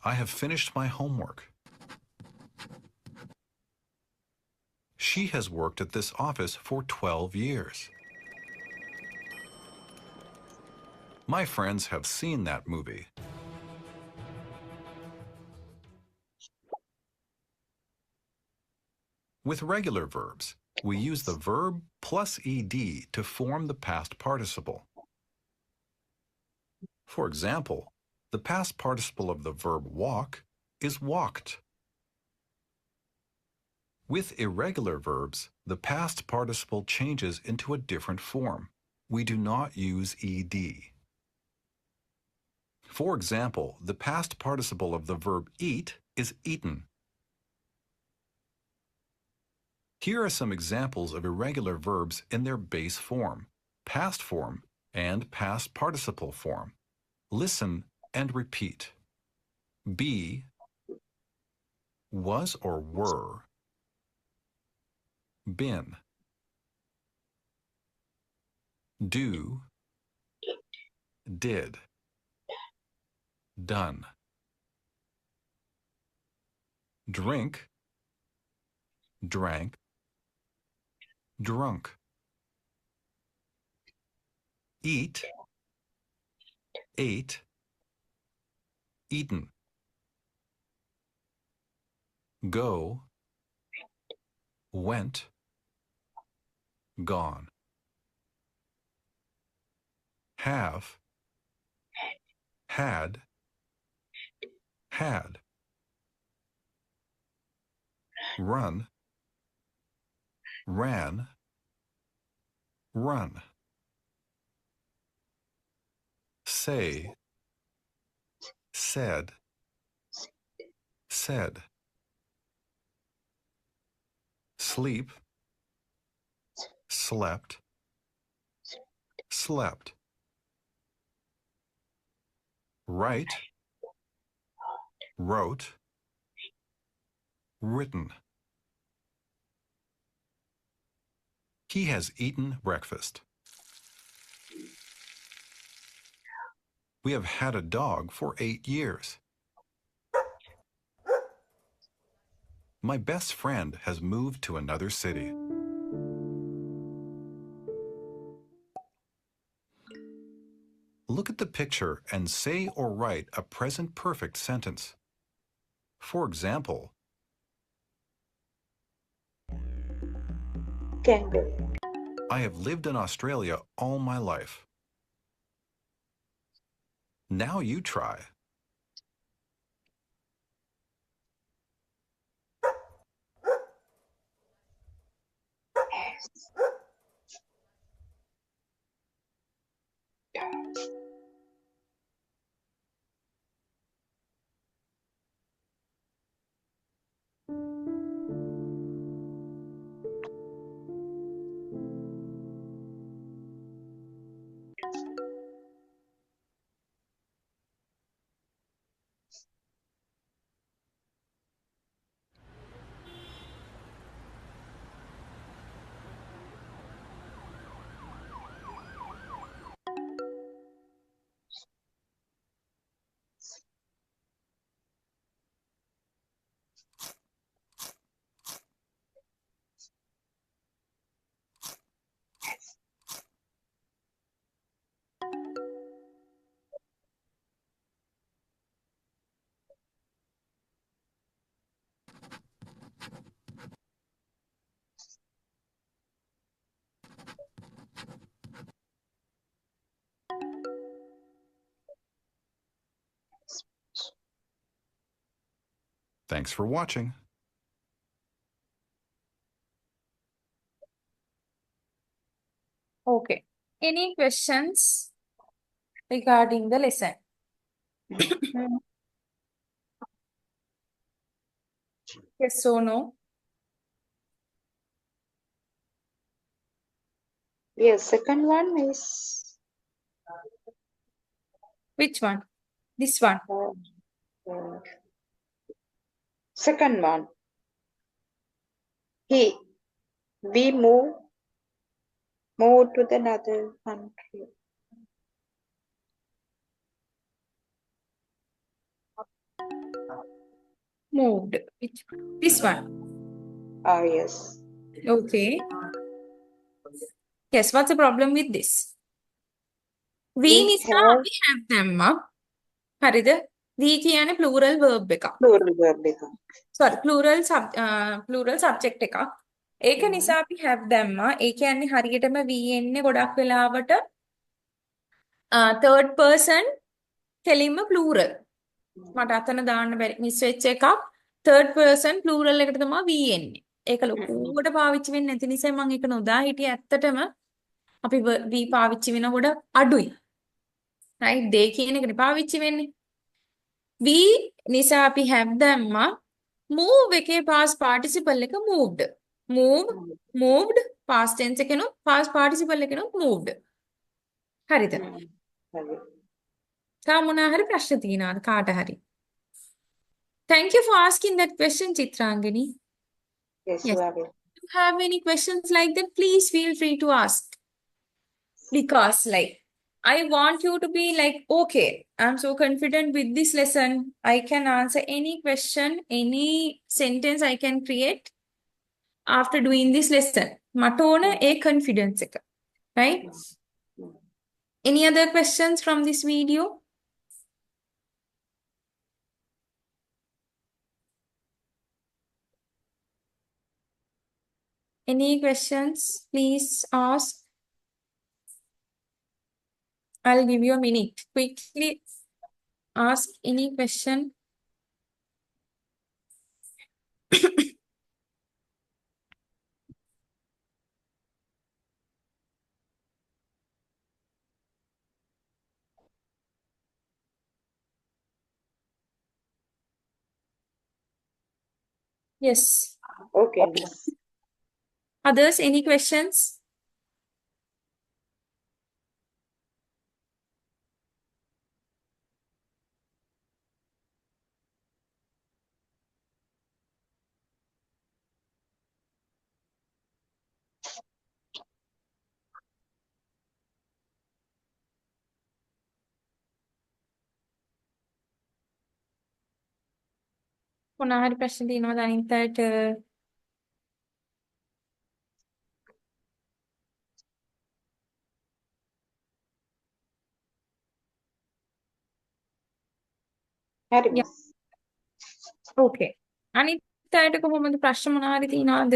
I have finished my homework. She has worked at this office for 12 years. My friends have seen that movie. With regular verbs, we use the verb plus ed to form the past participle. For example, the past participle of the verb walk is walked. With irregular verbs, the past participle changes into a different form. We do not use ed. For example, the past participle of the verb eat is eaten. Here are some examples of irregular verbs in their base form, past form, and past participle form. Listen and repeat. Be, was or were, been. Do, did, done. Drink, drank, drunk. Eat, ate, eaten. Go, went, gone. Have, had, had. Run, ran, run. Say, said, said. Sleep, slept, slept. Write, wrote, written. He has eaten breakfast. We have had a dog for 8 years. My best friend has moved to another city. Look at the picture and say or write a present perfect sentence. For example, Kangaroo. I have lived in Australia all my life. Now you try. Thanks for watching. Okay. Any questions regarding the lesson? Yes or no? Yes, second one is Which one? This one. uh, second one. We move to the another country. Moved. Which one? This one. Ah, yes. Okay. Yes, what's the problem with this? We We නිසා have අපි have දැම්මා. හරිද? We කියන්නේ plural verb එකක්. plural verb එක. Sorry, plural subject එකක්. ඒක නිසා අපි have දැම්මා. ඒ කියන්නේ හරියටම we එන්නේ ගොඩක් වෙලාවට third person කෙලින්ම plural. මට අතන දාන්න බැරි මිස් වෙච්ච එකක්. third person plural එකට තමයි we එන්නේ. ඒක ලොකුවට පාවිච්චි වෙන්නේ නැති නිසා මම ඒක නොදා හිටියේ. ඇත්තටම අපි we පාවිච්චි වෙනකොට අඩුයි. right? they කියන එකනේ පාවිච්චි වෙන්නේ. we නිසා අපි have දැම්මා. move එකේ past participle එක moved. moved past tense එකනොත් past participle එකනොත් moved. හරිද? හරි. තා මොනා හරි ප්‍රශ්න තියෙනවද කාට හරි? Thank you for asking that question, Chitrangani. Yes, Yes. you are welcome. If you have any questions like that, please feel free to ask. Because, like, I want you to be like, okay, I'm so confident with this lesson. I can answer any question, any sentence I can create after doing this lesson. Matona a confidence, right? Any other questions from this video? Any questions? Please ask. I'll give you a minute. Quickly ask any question. Yes. Okay, miss. Others, any questions? මොනා හරි ප්‍රශ්න තියෙනවද අනිත් අයට? හරි, Yeah. miss. Okay. අනිත් අයට කොහොමද ප්‍රශ්න මොනා හරි තියෙනවද?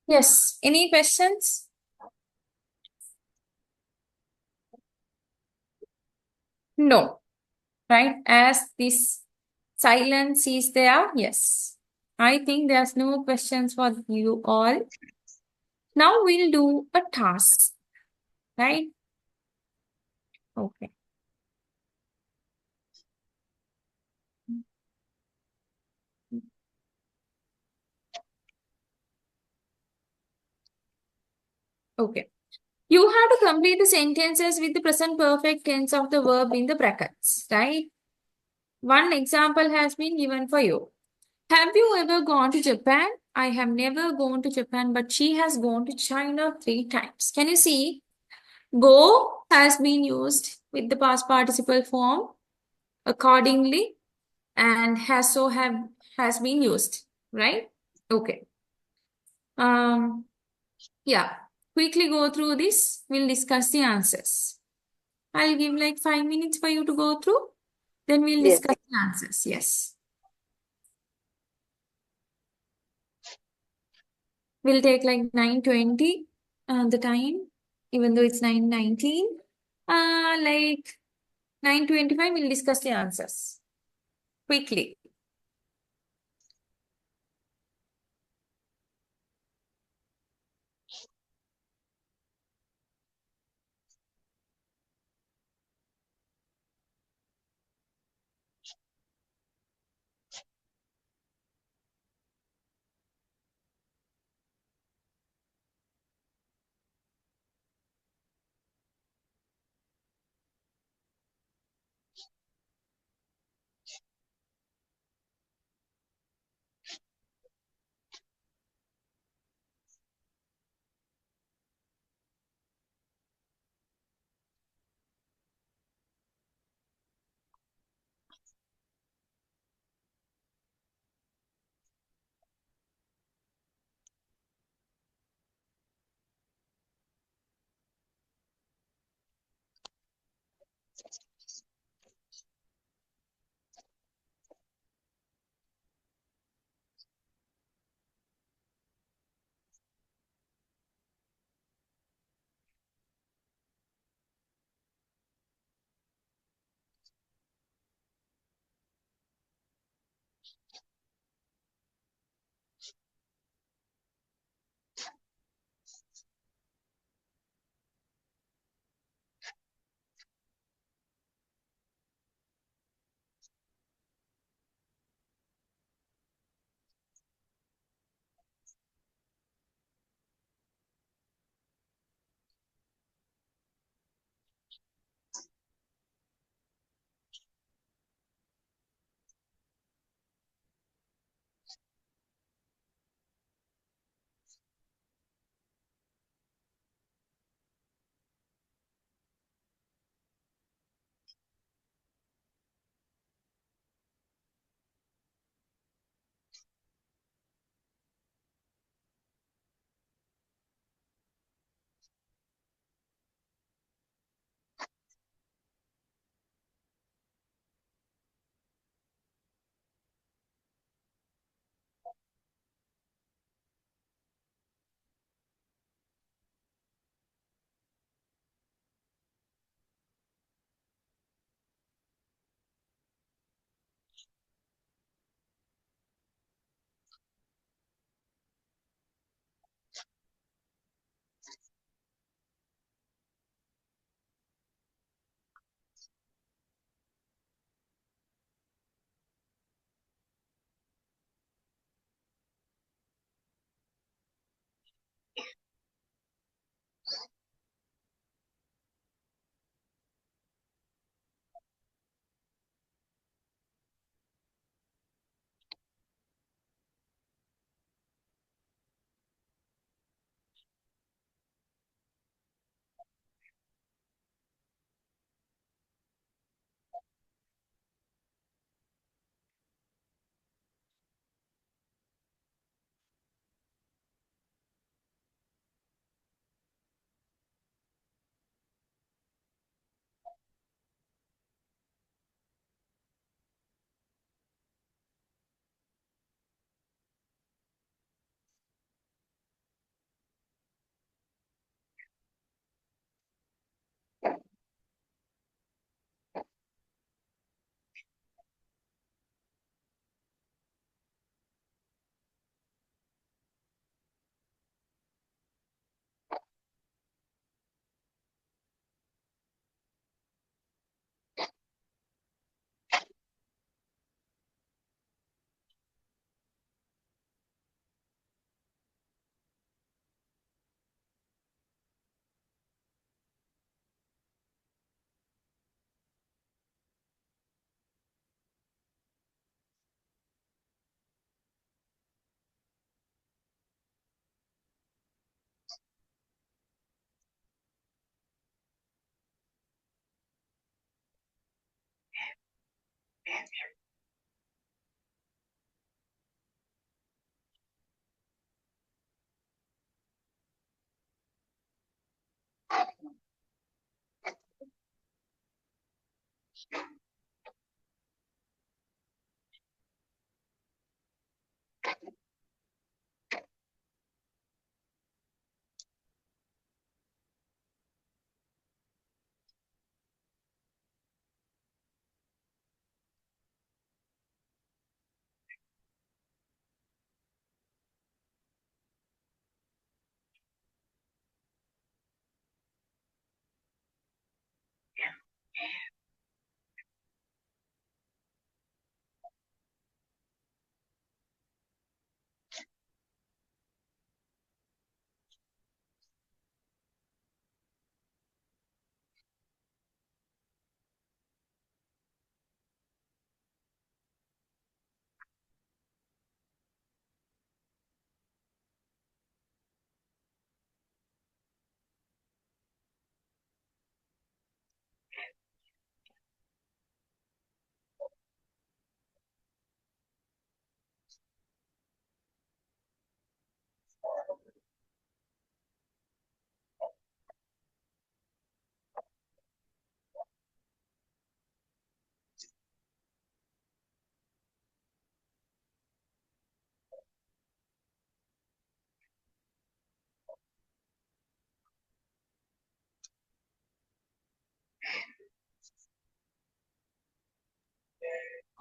Yes. Any questions? No. Right? As this silence is there, yes. I think there's no questions for you all. Now we'll do a task. Right? Okay. Okay. You have to complete the sentences with the present perfect tense of the verb in the brackets, right? One example has been given for you. Have you ever gone to Japan? I have never gone to Japan, but she has gone to China 3 times. Can you see? Go has been used with the past participle form accordingly, and has been used, right? Okay. Yeah. Quickly go through this. We'll discuss the answers. I'll give like 5 minutes for you to go through. Then we'll Yes. discuss the answers. Yes. We'll take like 9:20 the time, even though it's 9:19. Like 9:25, we'll discuss the answers quickly.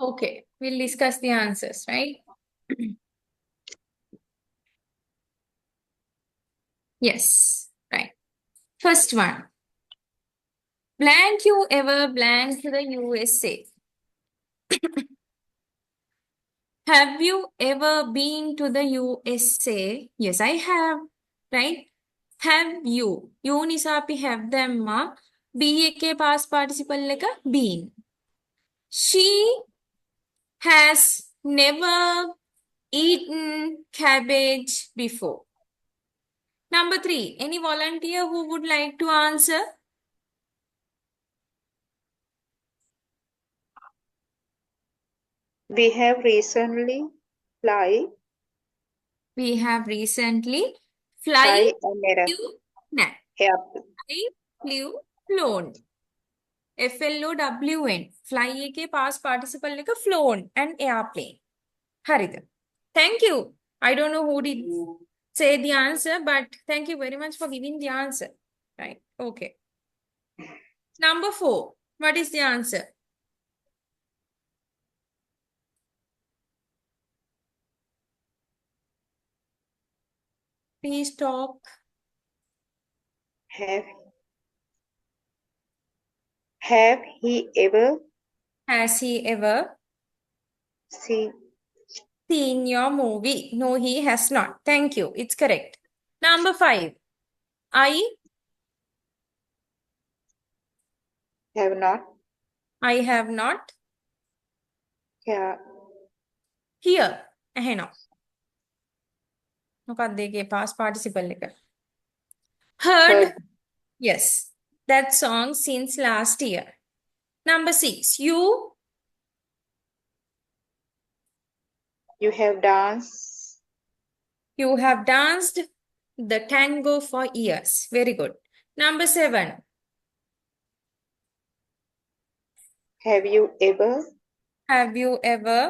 Okay, we'll discuss the answers, right? Yes, right. First one. Blank you ever blank the USA? Have you ever been to the USA? Yes, I have. Right? Have you? You නිසා අපි have දැම්මා. B එකේ past participle එක been. She has never eaten cabbage before. Number 3. Any volunteer who would like to answer? We have recently fly We have recently an flew, nah, airplane. flew, flown. FLOWN. Fly එකේ past participle එක flown and airplane. හරිද? Thank you. I don't know who did say the answer, but thank you very much for giving the answer. Right. Okay. Number 4. What is the answer? Please talk. Have he ever Has he ever seen your movie? No, he has not. Thank you. It's correct. Number 5. have not I have not. here Here. ඇහෙනවා. මොකක්ද ඒකේ past participle එක? Heard. heard Yes. That song since last year. Number 6. You have danced have danced the tango for years. Very good. Number 7. have you ever Have you ever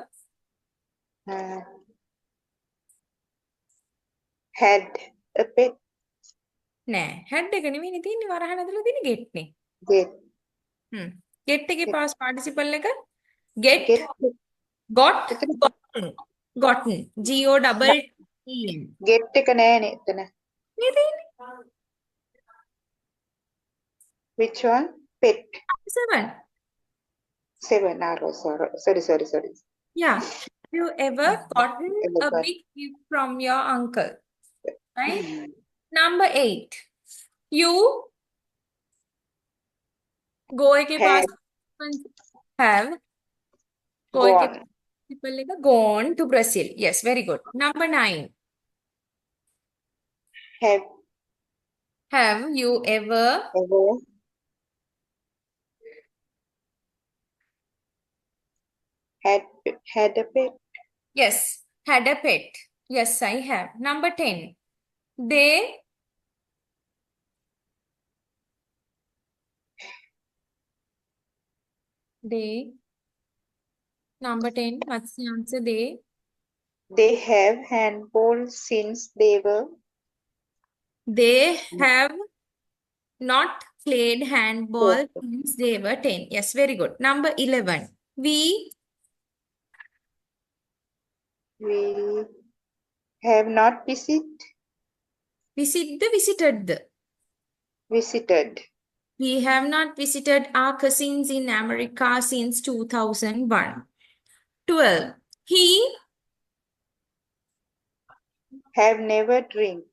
had a pet? නෑ had එක නෙමෙයිනේ තියෙන්නේ වරහන් ඇතුළේ තියෙන get නේ. Get Get එකේ past participle එක get, get got, gotten. G-O-double-T-N. get එක නෑනේ එතන. මේ තියෙන්නේ. Which one? Pet. 7. 7. Oh, sorry. Yeah. Have you ever gotten Ever a got- big gift from your uncle? Right? Number 8. You go එකේ past have go එකේ Gone. participle එක gone to Brazil. Yes, very good. Number 9. Have you ever had a pet? yes, had a pet? Yes, I have. Number 10. They number 10. What's the answer? They have handball since they have not played handball since they were 10. Yes, very good. Number 11. We have not visited. We have not visited our cousins in America since 2001. 12. He Have never had drunk.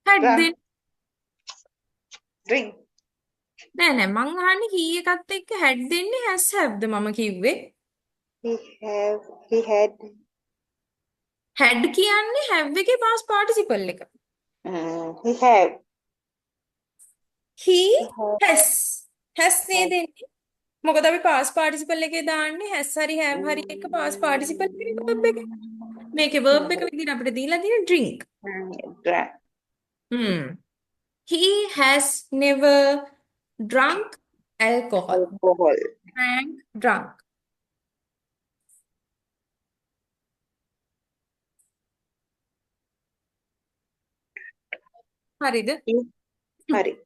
then. Drink. නෑ මං අහන්නේ he එකත් එක්ක had දෙන්නේ has have ද මම කිව්වේ. He had. had කියන්නේ have එකේ past participle එක. He have. He has නේ දෙන්නේ. මොකද අපි past participle එකේ දාන්නේ has හරි have හරි එක past participle එකේ verb එක. මේකේ verb එක විදිහට අපිට දීලා තියෙන drink. He has never drunk alcohol. Drunk. හරිද? Right.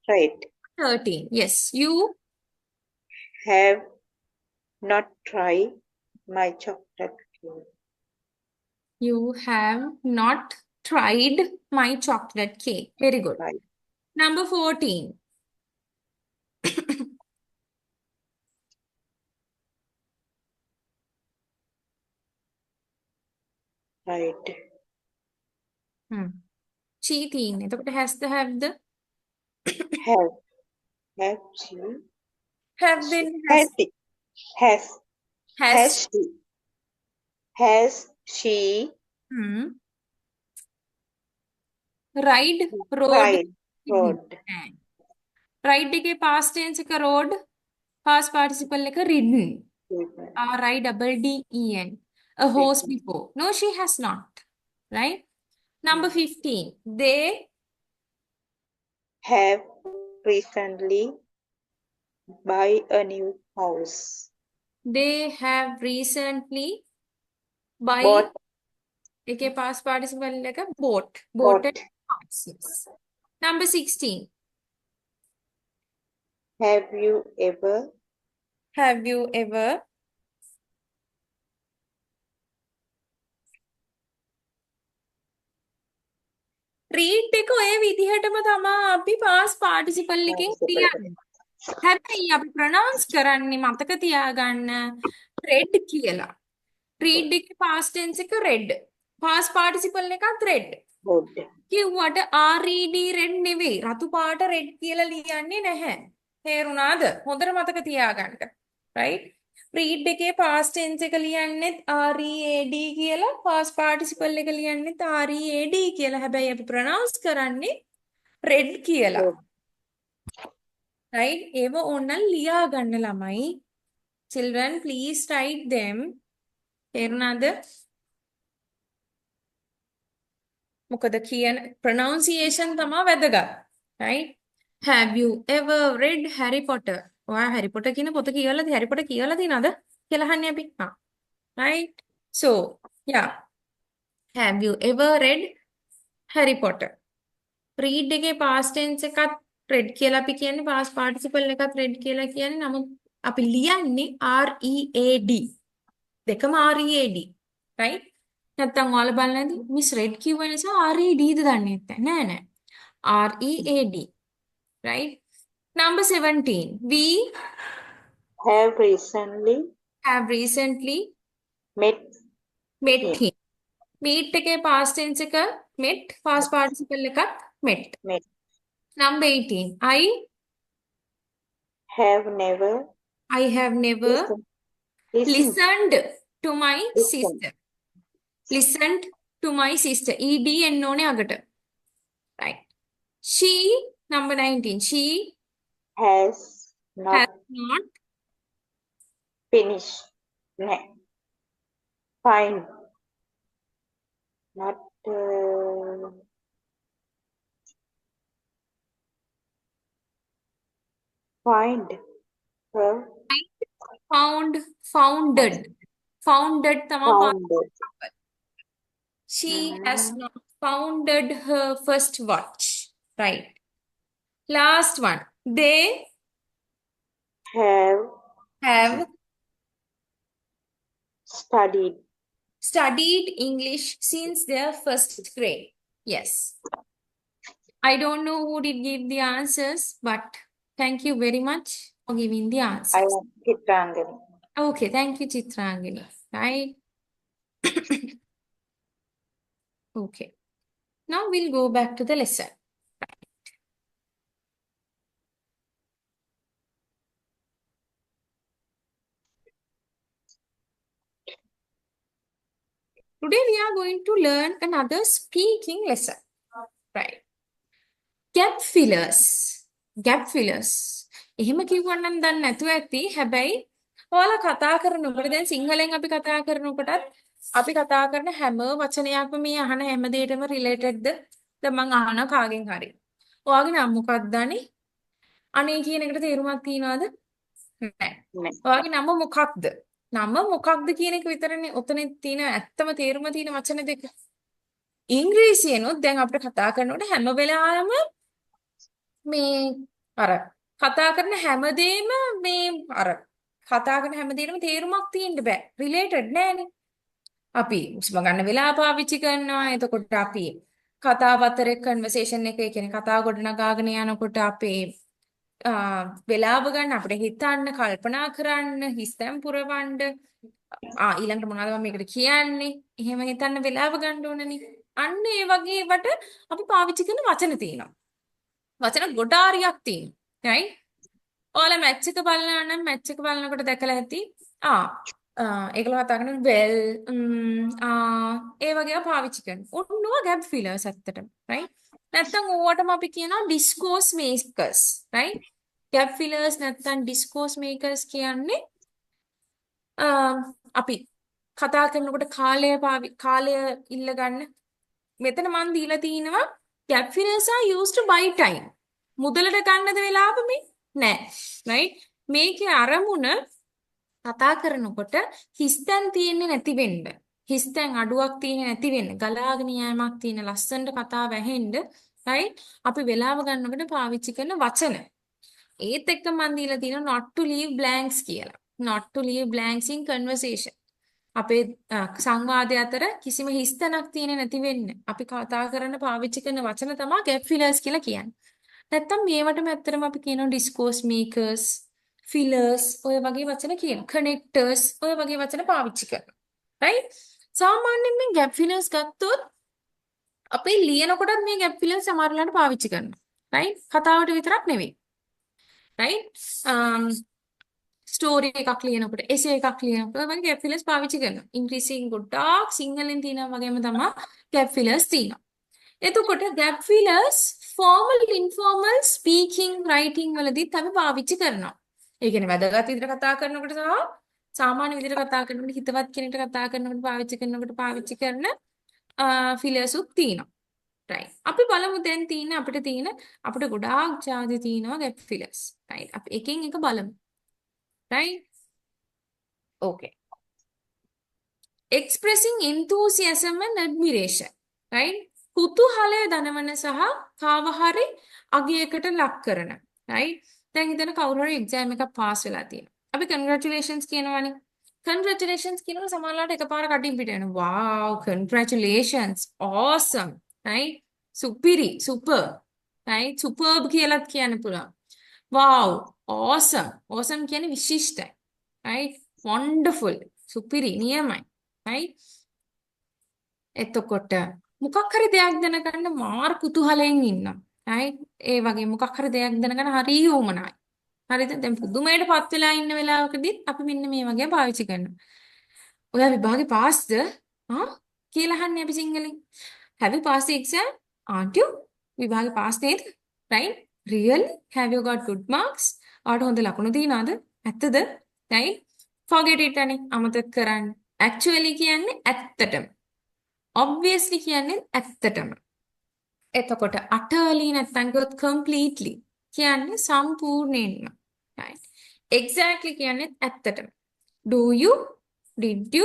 13. Yes. You have not tried My chocolate cake. You have not tried my chocolate cake. Very good. Right. Number 14. Right. She teen. එතකොට has the have the Have. Have she? have then Has has she? Has. has Has she? Has she ride road tried road? ride के past tense का road past participle का ridden RIDDEN a horse before. No, she has not. Right? Number 15. They Have recently buy a new house. have recently buy Bought. के past participle का bought Bought. house. Yes. Number 16. Have you ever Have you ever read එක ඔය විදිහටම තමා අපි past participle එකෙන් ලියන්නේ. හැබැයි අපි pronounce කරන්නේ මතක තියාගන්න red කියලා. read එකේ past tense එක red. past participle එකත් red. would? කිව්වට RED red නෙවෙයි. රතු පාට red කියලා ලියන්නේ නැහැ. තේරුණාද? හොඳට මතක තියාගන්න. right? read එකේ past tense එක ලියන්නෙත් READ කියලා past participle එක ලියන්නෙත් READ කියලා. හැබැයි අපි pronounce කරන්නේ red කියලා. right? ඒව ඕනනම් ලියා ගන්න ළමයි. Children, please write them. තේරුණාද? මොකද කියන pronunciation තමයි වැදගත්. right? Have you ever read Harry Potter? ඔයා Harry Potter කියන පොත කියලාද? Harry Potter කියලා තියෙනවද? කියලා අහන්නේ අපි. right? So, yeah. Have you ever read Harry Potter? read එකේ past tense එකත් read කියලා අපි කියන්නේ past participle එකත් read කියලා කියන්නේ. නමුත් අපි ලියන්නේ READ. දෙකම READ. right? නැත්තම් ඔයාලා බලන්නේ නැද්ද? මිස් රෙඩ් කිව්ව නිසා RED ද දන්නේ නැහැ. නෑ. READ. right? Number 17. We Have recently met him. him. meet එකේ past tense එක met, past participle එකත් met. Met. Number 18. I have never listened to my Listen. sister. Listened to my sister. ED എന്നോනේ අගට. right? She, number 19. She has not has not finished. Fine. Not find her founded තමා founded. she has not founded her first watch. right? Last one. They Have studied English since their first grade. Yes. I don't know who did give the answers, but thank you very much for giving the I answers. am Chitrangani. Okay, thank you, Chitrangani. Right? Okay. Now we'll go back to the lesson. Today we are going to learn another speaking lesson. Right. Gap fillers. එහෙම කිව්වනම් දන්නේ නැතුව ඇති. හැබැයි ඔයාලා කතා කරනකොට දැන් සිංහලෙන් අපි කතා කරනකොටත් අපි කතා කරන හැම වචනයක්ම මේ අහන හැම දෙයකටම රිලේටඩ්ද? දැන් මං අහන කාගෙන් හරි. ඔයාගේ නම මොකක්ද අනේ? අනේ කියන එකට තේරුමක් තියනවද? නැහැ. ඔයාගේ නම මොකක්ද? නම මොකක්ද කියන එක විතරනේ ඔතන තියෙන ඇත්තම තේරුම තියෙන වචන දෙක. ඉංග්‍රීසියෙන්ොත් දැන් අපිට කතා කරනකොට හැම වෙලාවෙම මේ අර කතා කරන හැමදේම මේ අර කතා කරන හැමදේටම තේරුමක් තියෙන්න බෑ. රිලේටඩ් නෑනේ. අපි හුස්ම ගන්න වෙලාව පාවිච්චි කරනවා. එතකොට අපි කතාව අතරේ කන්වර්සේෂන් එක කියන්නේ කතාව ගොඩනගාගෙන යනකොට අපේ වෙලාව ගන්න අපිට හිතන්න කල්පනා කරන්න හිස්තැන් පුරවන්න ඊළඟට මොනවද මම මේකට කියන්නේ එහෙම හිතන්න වෙලාව ගන්න ඕනනේ අන්න ඒ වගේ වට අපි පාවිච්චි කරන වචන තියෙනවා වචන ගොඩාරියක් තියෙනවා right ඔයාලා මැච් එක බලනවා නම් මැච් එක බලනකොට දැකලා ඇති ඒකල කතා කරන well ඒ වගේ පාවිච්චි කරනවා ඔන්නවා ගැප් ෆිලර්ස් ඇත්තටම right නැත්තම් ඕවටම අපි කියනවා ඩිස්කෝස් මේකර්ස් right ගැප් ෆිලර්ස් නැත්තම් ඩිස්කෝස් මේකර්ස් කියන්නේ අපි කතා කරනකොට කාලය ඉල්ල ගන්න මෙතන මන් දීලා තිනවා gap ෆිලර්ස් are used to buy time මුදලට ගන්නද වෙලාව මේ නෑ right මේකේ අරමුණ කතා කරනකොට හිස්තැන් තියෙන්නේ නැති වෙන්න හිස්තැන් අඩුවක් තියෙන්නේ නැති වෙන්න ගලාගෙන යෑමක් තියෙන ලස්සනට කතාව ඇහෙන්න right අපි වෙලාව ගන්නකොට පාවිච්චි කරන වචන ඒත් එක්ක මන් දීලා තියෙනවා not to leave blanks කියලා not to leave blanks in conversation අපේ සංවාදය අතර කිසිම හිස්තැනක් තියෙන්නේ නැති වෙන්න අපි කතා කරන පාවිච්චි කරන වචන තමයි gap fillers කියලා කියන්නේ නැත්තම් මේවටම ඇත්තටම අපි කියනවා discourse makers fillers ඔය වගේ වචන කියනවා connectors ඔය වගේ වචන පාවිච්චි කරනවා right සාමාන්‍යයෙන් මේ gap fillers ගත්තොත් අපි ලියනකොටත් මේ gap fillers සමහර වෙලාවට පාවිච්චි කරනවා right කතාවට විතරක් නෙවෙයි right ස්ටෝරි එකක් ලියනකොට එසේ එකක් ලියනකොට ඔය වගේ gap fillers පාවිච්චි කරනවා ඉංග්‍රීසියෙන් ගොඩාක් සිංහලෙන් තියෙනවා වගේම තමයි gap fillers තියෙනවා එතකොට gap fillers formal informal speaking writing වලදීත් අපි පාවිච්චි කරනවා ඒ කියන්නේ වැදගත් විදිහට කතා කරනකොට සහ සාමාන්‍ය විදිහට කතා කරනකොට හිතවත් කෙනෙක්ට කතා කරනකොට පාවිච්චි කරන fillers උත් තියෙනවා right අපි බලමු දැන් තියෙන අපිට ගොඩාක් ජාති තියෙනවා gap fillers right අපි එකෙන් එක බලමු right okay expressing enthusiasm and admiration right කුතුහලය දනවන සහ කාව හරි අගයකට ලක් කරන right දැන් හිතන්න කවුරු හරි එක්සෑම් එකක් පාස් වෙලා තියෙනවා අපි congratulations කියනවානේ congratulations කියනකොට සමහරවිට එකපාර කටින් පිට එනවා wow congratulations awesome right supiri super right superb කියලාත් කියන්න පුළුවන් wow awesome awesome කියන්නේ විශිෂ්ටයි right wonderful supiri නියමයි right එතකොට මොකක් හරි දෙයක් දැනගන්න මාර කුතුහලයෙන් ඉන්නවා right ඒ වගේ මොකක් හරි දෙයක් දැනගන්න හරිය උමනයි හරිද දැන් පුදුමයටපත් වෙලා ඉන්න වෙලාවකදී අපි මෙන්න මේ වගේ පාවිච්චි කරනවා ඔයා විභාගේ පාස්ද කියලා අහන්නේ අපි සිංහලෙන් have you passed the exam aren't you විභාගේ පාස් නේද right really have you got good marks ආට හොඳ ලකුණු තියනවාද ඇත්තද right forget it අනේ අමතක කරන්න actually කියන්නේ ඇත්තටම obviously කියන්නේ ඇත්තටම එතකොට utterly නැත්නම් ගොත් completely කියන්නේ සම්පූර්ණයෙන්ම right exactly කියන්නේ ඇත්තටම do you did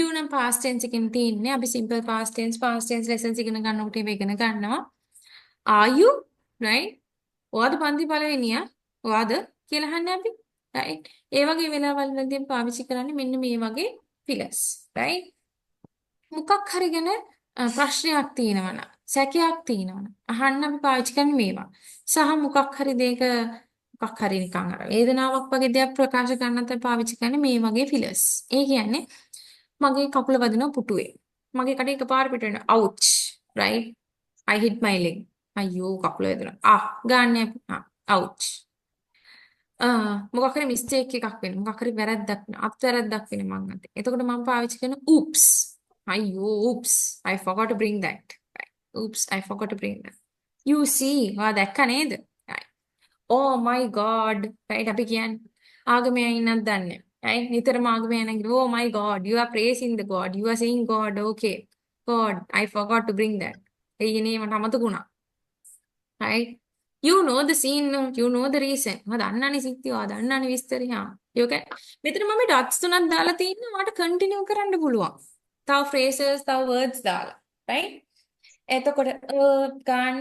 you නම් past tense එකෙන් තියෙන්නේ අපි simple past tense lessons ඉගෙන ගන්නකොට ඒක ඉගෙන ගන්නවා are you right ඔයාද පන්ති පළවෙනියා ඔයාද කියලා අහන්නේ අපි right ඒ වගේ වෙලාවල් වලදී පාවිච්චි කරන්නේ මෙන්න මේ වගේ fillers right මොකක් හරි ගැන ප්‍රශ්නයක් තියෙනවනම් සැකයක් තියෙනවනම් අහන්න අපි පාවිච්චි කරන්නේ මේවා සහ මොකක් හරි දෙයක මොකක් හරි නිකන් අර වේදනාවක් වගේ දෙයක් ප්‍රකාශ කරන්නත් අපි පාවිච්චි කරන්නේ මේ වගේ fillers ඒ කියන්නේ මගේ කකුල වදිනවා පුටුවේ මගේ කටේ එකපාර පිට වෙනවා ouch right I hit my leg අයියෝ කකුල වදිනවා ගන්න ouch මොකක් හරි මිස්ටේක් එකක් වෙන මොකක් හරි වැරද්දක් වෙන අත්වැරද්දක් වෙන මං අතේ එතකොට මම පාවිච්චි කරන oops අයියෝ oops I forgot to bring that right oops I forgot to bring that you see ඔයා දැක්ක නේද right oh my god right අපි කියන්නේ ආගමේ ඉන්නත් දන්නේ right නිතරම ආගමේ යන කිව්ව oh my god you are praising the god you are saying god okay god I forgot to bring that එයිනේ මට අමතකුණා right you know the scene no you know the reason ඔයා දන්නනේ සිද්ධිය ඔයා දන්නනේ විස්තරය you can මෙතන මම dots තුනක් දාලා තියෙනවා ඔයාට continue කරන්න පුළුවන් තව phrases තව words දාලා right එතකොට ගන්න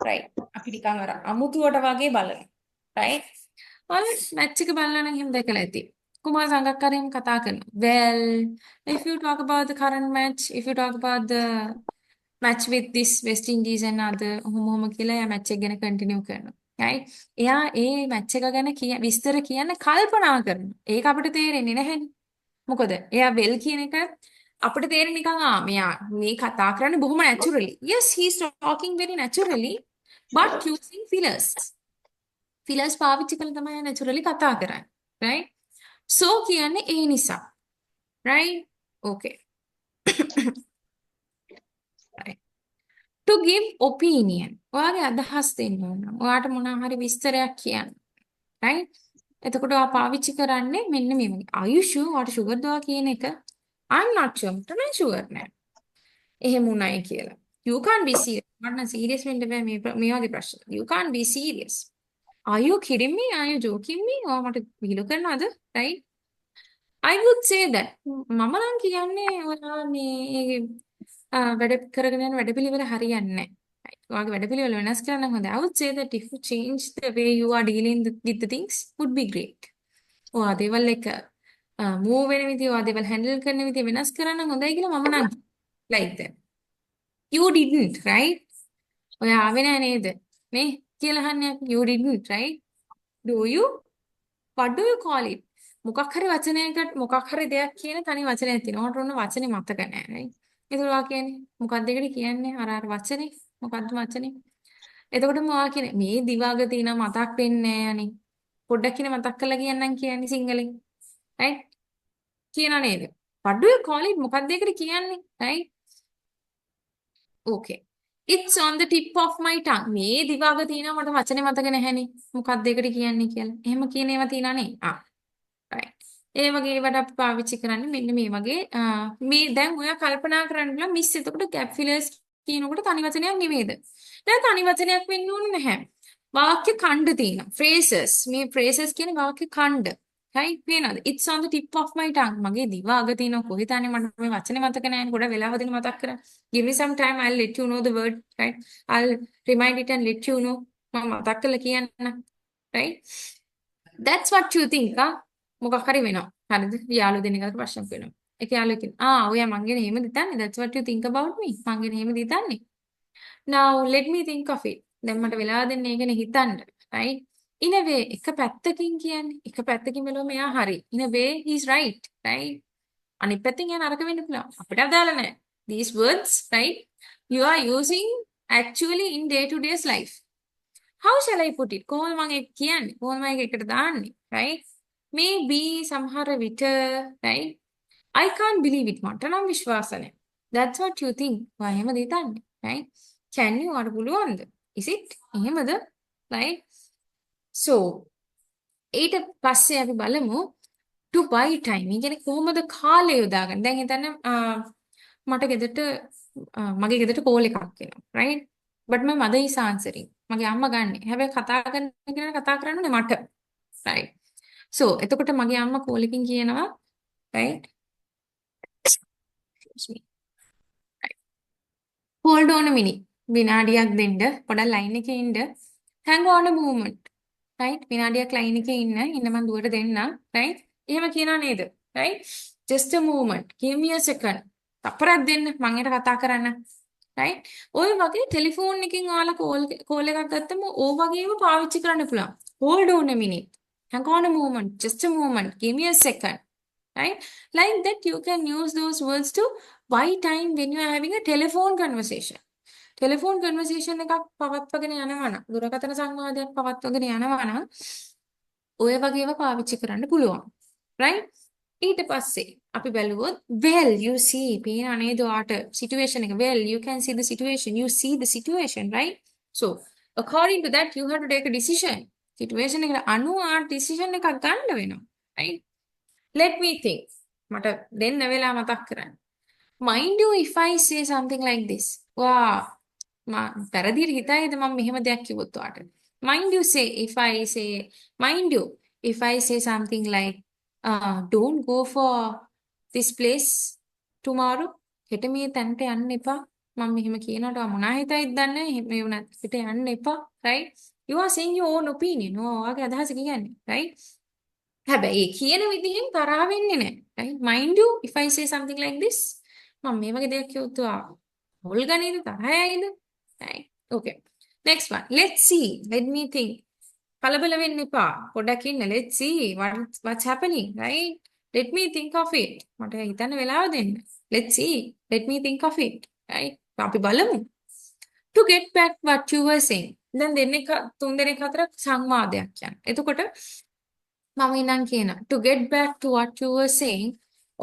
right අපි නිකන් අර අමුතුවට වගේ බලමු right ඔයාලා මැච් එක බලලා නම් එහෙම දැකලා ඇති. කුමාර සංගක්කාරයම කතා කරනවා. Well, if you talk about the current match, if you talk about the match with this West Indies and other ඔහොම කියලා එයා මැච් එක ගැන කන්ටිනියු කරනවා. right? එයා ඒ මැච් එක ගැන විස්තර කියන්න කල්පනා කරනවා. ඒක අපිට තේරෙන්නේ නැහැනේ. මොකද එයා වෙල් කියන එක අපිට තේරෙන්නේ නිකන් මෙයා මේ කතා කරන්නේ බොහොම naturally. Yes, he is talking very naturally but using fillers. Fillers පාවිච්චි කරලා තමයි naturally කතා කරන්නේ. right? So කියන්නේ ඒ නිසා. right? okay. right. To give opinion. ඔයාගේ අදහස් දෙන්න ඕන. ඔයාට මොනවා හරි විස්තරයක් කියන්න. right? එතකොට ඔයා පාවිච්චි කරන්නේ මෙන්න මේ වගේ. Are you sure? ඔයාට ෂුගර් දවා කියන එක I'm not sure. මට නම් ෂුගර් නෑ. එහෙම උනායි කියලා. You can't be serious. මට නම් serious වෙන්න බෑ මේ වගේ ප්‍රශ්න. You can't be serious. Are you kidding me? Are you joking me? ඔයා මට විහිළු කරනවද? right? I would say that මම නම් කියන්නේ ඔයා මේ වැඩ කරගෙන යන වැඩපිළිවෙල හරියන්නේ නැහැ. right? ඔයාගේ වැඩපිළිවෙල වෙනස් කරන්න හොඳයි. I would say that if you change the way you are dealing with the things would be great. ඔයා දේවල් එක move වෙන විදිය, ඔයා දේවල් handle කරන විදිය වෙනස් කරන්න හොඳයි කියලා මම නම් like that. You didn't, right? ඔයා ආවේ නෑ නේද? නේ කියලා අහන්නේ අපි. You didn't, right? Do you? What do you call it? මොකක් හරි වචනයකට මොකක් හරි දෙයක් කියන තනි වචනයක් තියෙනවා. ඔයාට ඔන්න වචනේ මතක නෑ, right? ඒතකොට ඔයා කියන්නේ මොකක්ද ඒකට කියන්නේ? අර වචනේ. මොකක්ද වචනේ? එතකොටම ඔයා කියන්නේ මේ දිවග තියෙන මතක් වෙන්නේ නෑ අනේ. පොඩ්ඩක් කියන මතක් කරලා කියන්නම් කියන්නේ සිංහලෙන්. right? කියනා නේද? What do you call it? මොකක්ද ඒකට කියන්නේ? right? okay. It's on the tip of my tongue. මේ දිවග තියෙනවා මට වචනේ මතක නැහැනේ. මොකක්ද ඒකට කියන්නේ කියලා. එහෙම කියන ඒවා තියෙනවා නේ. right. ඒ වගේ ඒවට අපි පාවිච්චි කරන්නේ මෙන්න මේ වගේ මේ දැන් ඔයා කල්පනා කරන්න බලා මිස් එතකොට gap fillers කියනකොට තනි වචනයක් නෙමෙයිද? දැන් තනි වචනයක් වෙන්න ඕනේ නැහැ. වාක්‍ය ඛණ්ඩ තියෙනවා. phrases. මේ phrases කියන්නේ වාක්‍ය ඛණ්ඩ. right? පේනවද? It's on the tip of my tongue. මගේ දිව අග තියෙනවා. කොහෙද අනේ මට මේ වචනේ මතක නැහැ. ගොඩ වෙලාවදින මතක් කරගන්න. Give me some time. I'll let you know the word. right? I'll remind it and let you know. මම මතක් කරලා කියන්න. right? That's what you think. මොකක් හරි වෙනවා. හරිද? යාළුවෝ දෙන්නෙකුට ප්‍රශ්නයක් වෙනවා. ඒක යාළුවෙක් කියනවා. ඔයා මං ගැන එහෙමද හිතන්නේ? That's what you think about me. මං ගැන එහෙමද හිතන්නේ? Now let me think of it. දැන් මට වෙලා දෙන්න ඒක නේ හිතන්න. right? In a way එක පැත්තකින් කියන්නේ. එක පැත්තකින් බැලුවම එයා හරි. In a way he's right. right? අනිත් පැත්තෙන් එයා නරක වෙන්න පුළුවන්. අපිට අදාළ නැහැ. These words, right? You are using actually in day to day's life. How shall I put it? කොහොමද මම ඒක කියන්නේ? කොහොමද මම ඒක එකට දාන්නේ? right? Maybe සමහර විට right? I can't believe it. මට නම් විශ්වාස නැහැ. That's what you think. ඔයා එහෙමද හිතන්නේ? right? Can you? ඔයාට පුළුවන්ද? Is it? එහෙමද? right? So ඊට පස්සේ අපි බලමු to buy time. ඒ කියන්නේ කොහොමද කාලය යොදාගන්නේ? දැන් හිතන්න මට ගෙදරට මගේ ගෙදරට කෝල් එකක් එනවා. right? but my mother is answering. මගේ අම්මා ගන්නෙ. හැබැයි කතා කරන කෙනාට කතා කරන්නේ මට. right? so එතකොට මගේ අම්මා කෝල් එකකින් කියනවා right? excuse me. right. hold on a minute. විනාඩියක් දෙන්න. පොඩක් ලයින් එකේ ඉන්න. hang on a moment. right? විනාඩියක් ලයින් එකේ ඉන්න මම දුවට දෙන්නම්. right? එහෙම කියනා නේද? right? just a moment. give me a second. තප්පරක් දෙන්න මම ඊට කතා කරන්න. right? ඔය වගේ ටෙලිෆෝන් එකකින් ඔයාලා කෝල් එකක් ගත්තම ඕ වගේම පාවිච්චි කරන්න පුළුවන්. hold on a minute. hang on a moment. just a moment. give me a second. right? Like that you can use those words to buy time when you are having a telephone conversation. Telephone conversation එකක් පවත්වාගෙන යනවා නම් දුරකථන සංවාදයක් පවත්වාගෙන යනවා නම් ඔය වගේ ඒවා පාවිච්චි කරන්න පුළුවන්. right? ඊට පස්සේ අපි බැලුවොත් well you see පේන නේද ඔයාට situation එක well you can see the situation you see the situation right? So according to that you have to take a decision. situation එකට අනුව decision එකක් ගන්න වෙනවා. right? Let me think. මට දෙන්න වෙලා මතක් කරන්න. Mind you if I say something like this. පෙරදියට හිතයිද මම මෙහෙම දෙයක් කිව්වොත් ඔයාට. Mind you if I say something like don't go for this place tomorrow. හෙට මේ තැනට යන්න එපා. මම මෙහෙම කියනකොට ඔයා මොනා හිතයිද දන්නේ නැහැ. මේ වුණත් හෙට යන්න එපා. right? You are saying your own opinion. ඔයාගේ අදහස කියන්නේ. Right? හැබැයි ඒ කියන විදිහෙන් තරහ වෙන්නේ නැහැ. Right? Mind you, if I say something like this, මම මේ වගේ දෙයක් කිව්වොත් ඔයා හොල් ගනේද තරහ යයිද? Right? Okay. Next one. Let's see. Let me think. කලබල වෙන්න එපා. පොඩ්ඩක් ඉන්න. Let's see what's happening, right? Let me think of it. මට හිතන්න වෙලාව දෙන්න. Let's see. Let me think of it, right? අපි බලමු. To get back what you were saying. දැන් දෙන්නෙක් තුන් දෙනෙක් අතර සංවාදයක් යන. එතකොට මම ඉඳන් කියනවා to get back to what you were saying.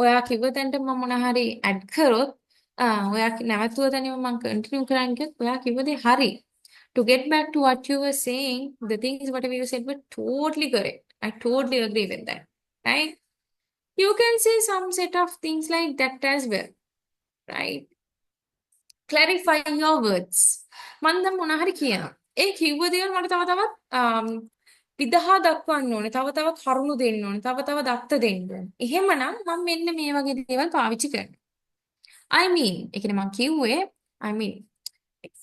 ඔයා කිව්ව තැනට මම මොන හරි ඇඩ් කරොත් ඔයා නැවතුව තැනම මම කන්ටිනියු කරන්න කිව්වොත් ඔයා කිව්ව දේ හරි. To get back to what you were saying, the things whatever you said were totally correct. I totally agree with that. Right? You can say some set of things like that as well. Right? Clarify your words. මම දැන් මොන හරි කියනවා. ඒ කිව්ව දේවල් මට තව තවත් විදහා දක්වන්න ඕනේ. තව තව කරුණු දෙන්න ඕනේ. තව තව දත්ත දෙන්න ඕනේ. එහෙමනම් මම මෙන්න මේ වගේ දේවල් පාවිච්චි කරනවා. I mean, ඒ කියන්නේ මම කිව්වේ I mean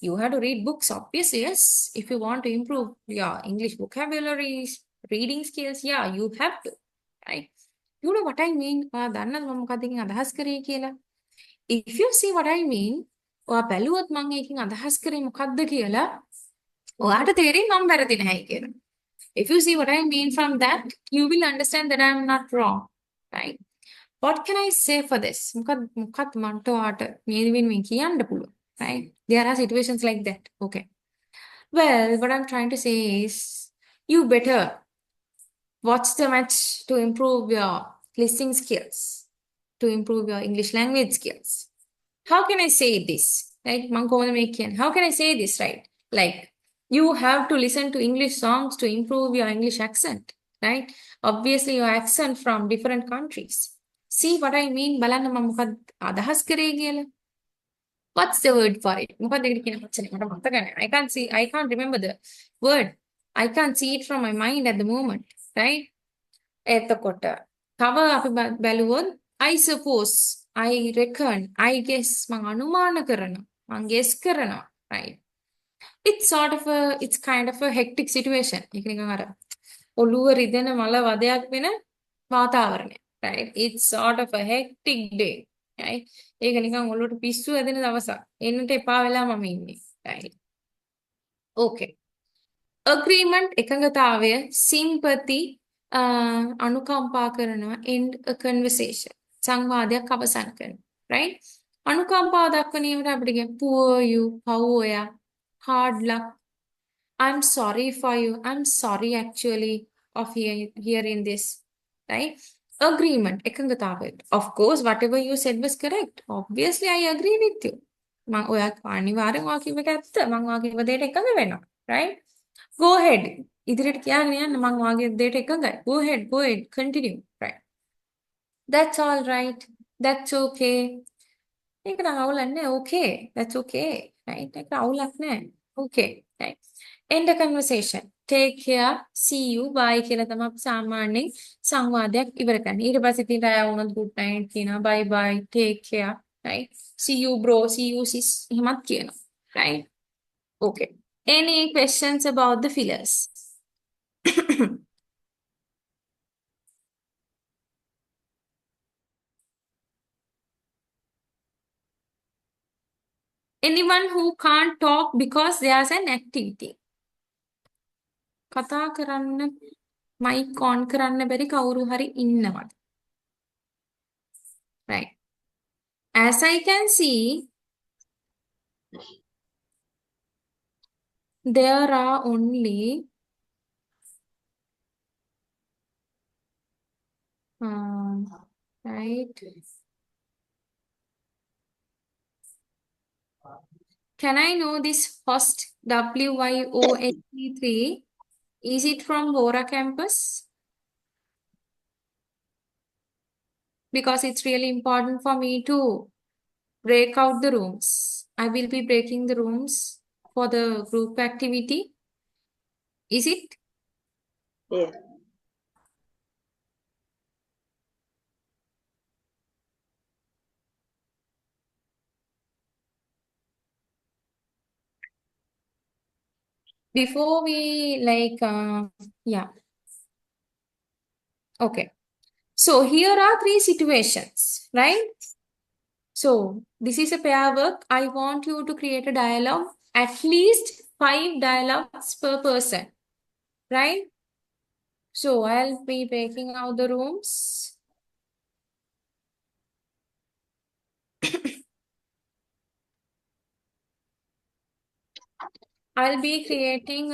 you have to read books, obviously, yes. If you want to improve your English vocabulary, reading skills, yeah, you have to, right? You know what I mean? දන්නද මම මොකක්ද එකෙන් අදහස් කරේ කියලා? If you see what I mean, ඔයා බැලුවොත් මම එකෙන් අදහස් කරේ මොකක්ද කියලා ඔයාට තේරෙයි මම වැරදි නැහැ කියලා. If you see what I mean from that, you will understand that I am not wrong, right? What can I say for this? මොකක්ද මන්ට ඔයාට මේ වෙනුවෙන් කියන්න පුළුවන්, right? There are situations like that. Okay. Well, what I'm trying to say is you better watch the match to improve your listening skills, to improve your English language skills. How can I say this? Right? How can I say this, right? Like, you have to listen to English songs to improve your English accent, right? Obviously, your accent from different countries. See what I mean? බලන්න මම මොකක්ද අදහස් කරේ කියලා. What's the word for it? මොකක්ද ඒකට කියන වචනේ? මට මතක නැහැ. I can't remember the word. I can't see it from my mind at the moment, right? එතකොට තව අපි බැලුවොත් I suppose, I reckon, I guess මම අනුමාන කරනවා. මම guess කරනවා, right? It's kind of a hectic situation. ඒක නිකන් අර ඔළුව රිදෙන මල වදයක් වෙන වාතාවරණය, right? It's sort of a hectic day, right? ඒක නිකන් ඔළුවට පිස්සු ඇදෙන දවසක්. එන්නට එපා වෙලා මම ඉන්නේ, right? Okay. Agreement එකඟතාවය, sympathy අනුකම්පා කරනවා, end a conversation. සංවාදයක් අවසන් කරනවා, right? අනුකම්පාව දක්වනීමට අපිට කියන poor you, පව් hard luck. I'm sorry for you. I'm sorry actually of hearing this, right? Agreement එකඟතාවය. Of course, whatever you said was correct. Obviously, I agree with you. මම ඔයා අනිවාර්යෙන් ඔයා කිව්ව එක ඇත්ත. මම ඔයා කිව්ව දෙයට එකඟ වෙනවා, right? Go ahead. ඉදිරියට කියන්න යන්න මම ඔයාගේ දෙයට එකඟයි. Go ahead, continue, right? That's all right. That's okay. ඒක නම් අවුලක් නෑ. Okay. That's okay. Right? ඒක අවුලක් නෑ. Okay. Right. End the conversation. Take care. See you. Bye කියලා තමයි අපි සාමාන්‍යයෙන් සංවාදයක් ඉවර කරන්නේ. ඊට පස්සේ ඉතින් රැය වුණොත් good night කියනවා. Bye bye. Take care. Right. See you bro. See you sis. එහෙමත් කියනවා. Right? Okay. Any questions about the fillers? Anyone who can't talk because there's an activity. කතා කරන්න mic on කරන්න බැරි කවුරු හරි ඉන්නවද? Right. As I can see, there are only right. Can I know this host WYOHT3? Is it from WORA campus? Because it's really important for me to break out the rooms. I will be breaking the rooms for the group activity. Is it? Yeah. Before we yeah, okay. So here are three situations, right? So this is a pair work. I want you to create a dialogue, at least 5 dialogues per person, right? So I'll be breaking out the rooms. I'll be creating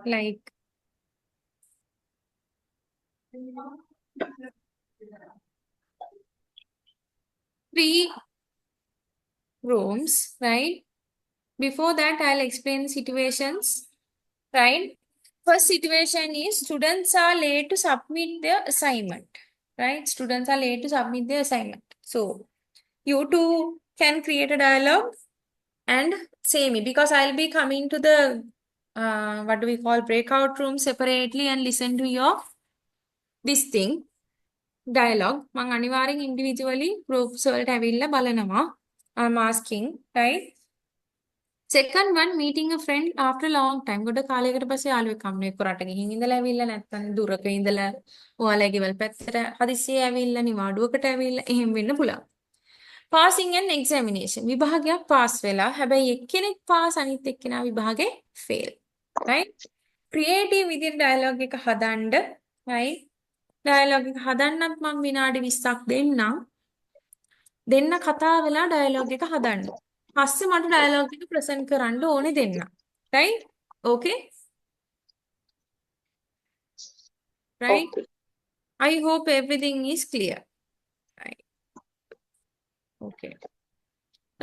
like 3 rooms, right? Before that, I'll explain the situations, right? First situation is students are late to submit their assignment, right? Students are late to submit their assignment. So you two can create a dialogue and say me, because I'll be coming to the what do we call, breakout room separately and listen to your this thing dialogue. මං අනිවාර්යෙන් individually groups වලට ඇවිල්ලා බලනවා. I'm asking, right? Second one, meeting a friend after a long time. ගොඩ කාලයකට පස්සේ යාළුවෙක් හම්බුනේ. එක්ක රට ගිහින් ඉඳලා ඇවිල්ලා නැත්නම් දුරක ඉඳලා ඔයාලගේ ගෙවල් පැත්තට හදිස්සියේ ඇවිල්ලා නිවාඩුවකට ඇවිල්ලා එහෙම වෙන්න පුළුවන්. Passing an examination. විභාගයක් pass වෙලා. හැබැයි එක්කෙනෙක් pass අනිත් එක්කෙනා විභාගේ fail. Right? Creative විදිහට dialogue එක හදන්න. Right? Dialogue එක හදන්නත් මම විනාඩි 20ක් දෙන්නම්. දෙන්න කතා වෙලා dialogue එක හදන්න. පස්සේ මට dialogue එක present කරන්න ඕනේ දෙන්න. Right? Okay? Right? Okay. I hope everything is clear. Right? Okay.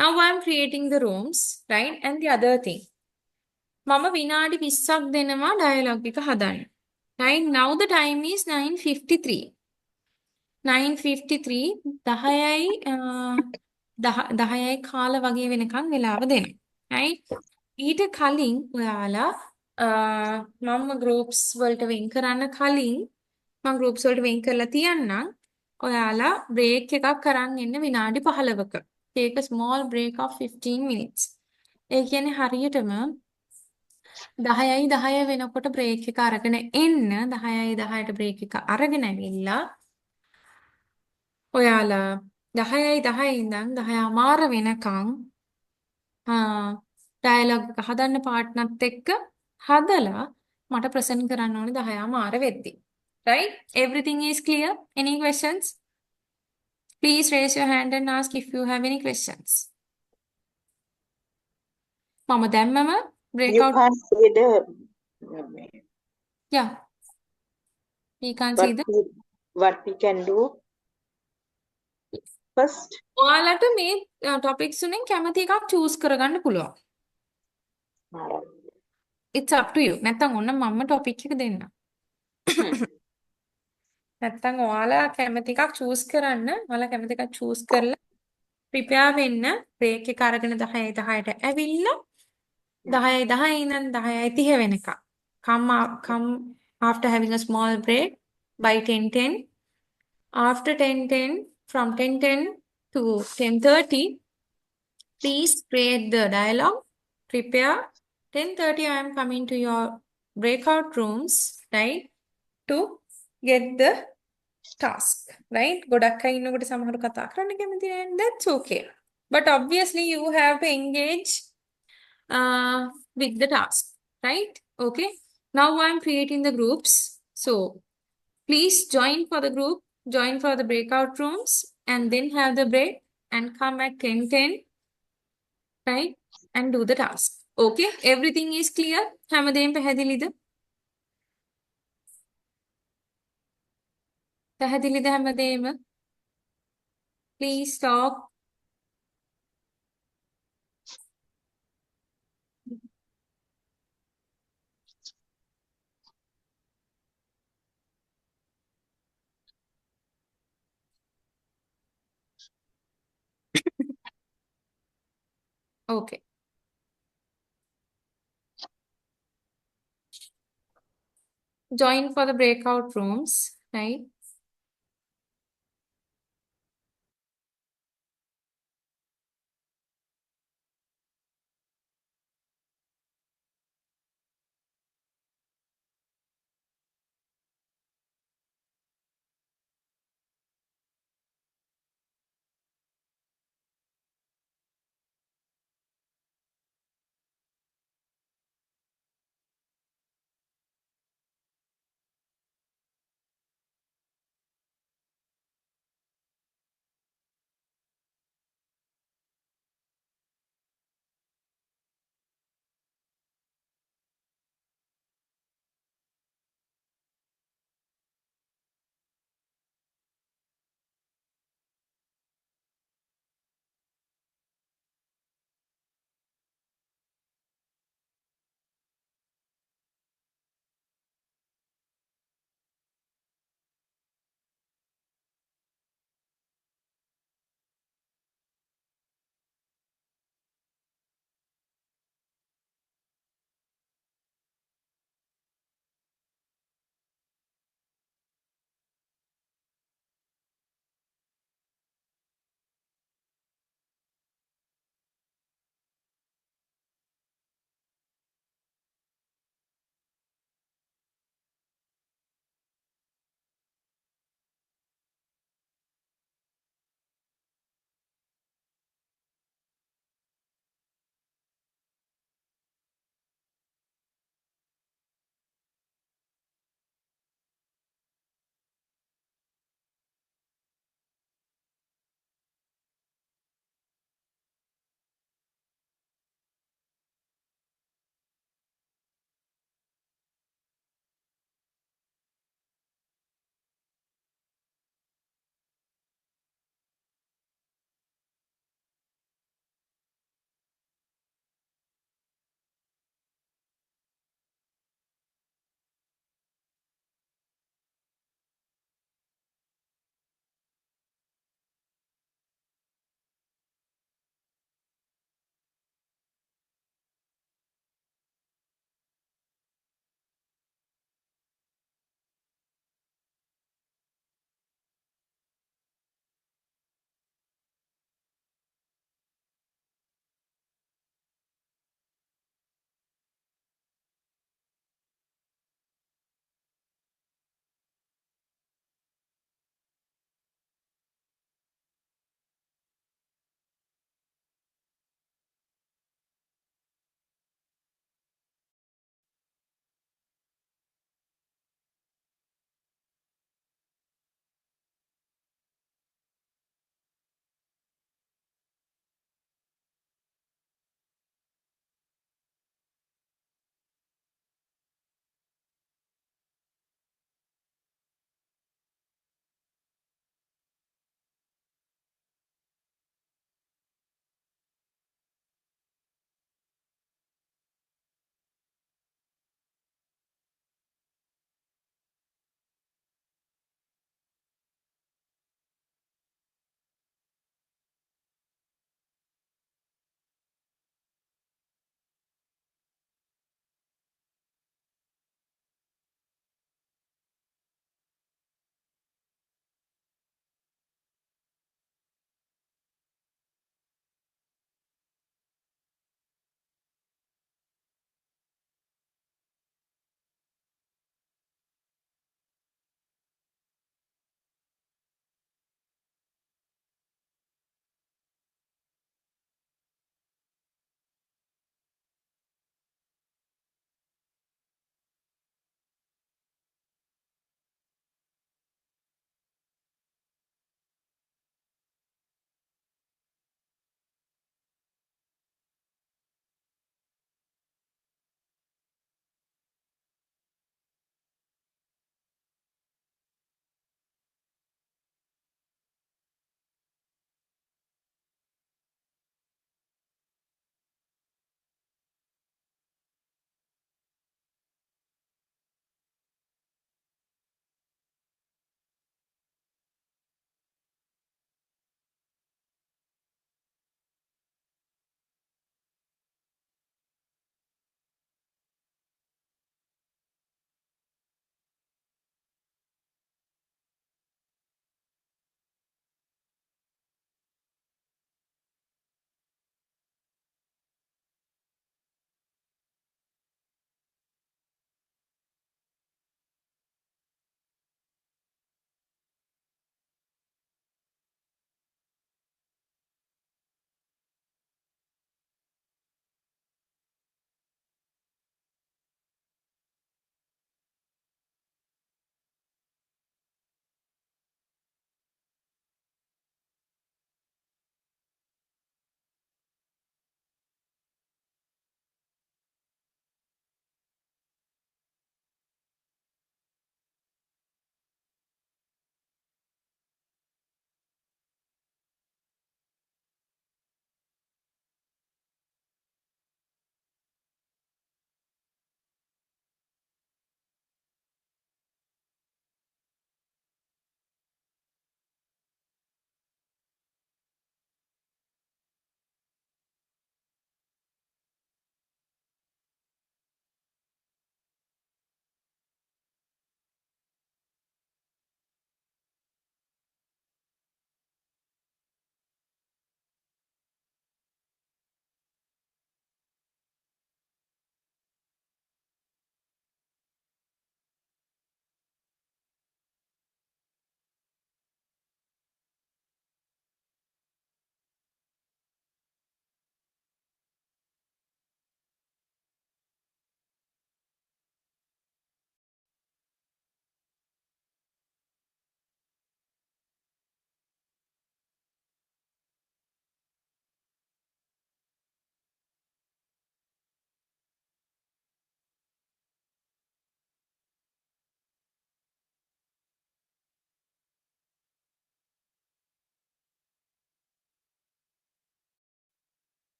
Now I'm creating the rooms, right? And the other thing. මම විනාඩි 20ක් දෙනවා dialogue එක හදන්න. Right? Now the time is 9:53. 9:53 10යි 10යි කාල වගේ වෙනකන් වෙලාව දෙන්න. Right? ඊට කලින් ඔයාලා මම groups වලට වෙන් කරන්න කලින් මම groups වලට වෙන් කරලා තියන්නම්. ඔයාලා break එකක් කරන් ඉන්න විනාඩි 15ක. Take a small break of 15 minutes. ඒ කියන්නේ හරියටම 10යි 10 වෙනකොට බ්‍රේක් එක අරගෙන එන්න. 10යි 10ට බ්‍රේක් එක අරගෙන ඇවිල්ලා ඔයාලා 10යි 10 ඉඳන් 10:00 වෙනකන් ඩයලොග් එක හදන්න පාර්ට්නර්ත් එක්ක හදලා මට ප්‍රසන්ට් කරන්න ඕනේ 10:00 වෙද්දි. Right? Everything is clear? Any questions? Please raise your hand and ask if you have any questions. මම දැම්මම You breakout. can't see the Yeah. We can't see the. what we can do first. ඔයාලට මේ topics උනෙන් කැමති එකක් choose කරගන්න පුළුවන්. It's up to you. නැත්තම් ඔන්න මම topic එක දෙන්න. නැත්තම් ඔයාලා කැමති එකක් choose කරන්න. ඔයාලා කැමති එකක් choose කරලා prepare වෙන්න. break එක අරගෙන 10යි 10ට ඇවිල්ලා 10යි 10 ඉඳන් 10යි 30 වෙනකම්. Come after having a small break by 10:10. After 10:10, from 10:10 to 10:30, please create the dialogue, prepare. 10:30, I am coming to your breakout rooms, right, to get the task, right? ගොඩක් අය ඉන්නකොට සමහර කතා කරන්න කැමති නැහැ. That's okay. But obviously, you have to engage with the task, right? Okay. Now I'm creating the groups. So please join for the group, join for the breakout rooms, and then have the break and come at 10:10, right? And do the task. Okay? Everything is clear? හැමදේම පැහැදිලිද? පැහැදිලිද හැමදේම? Please talk. Okay. Join for the breakout rooms, right?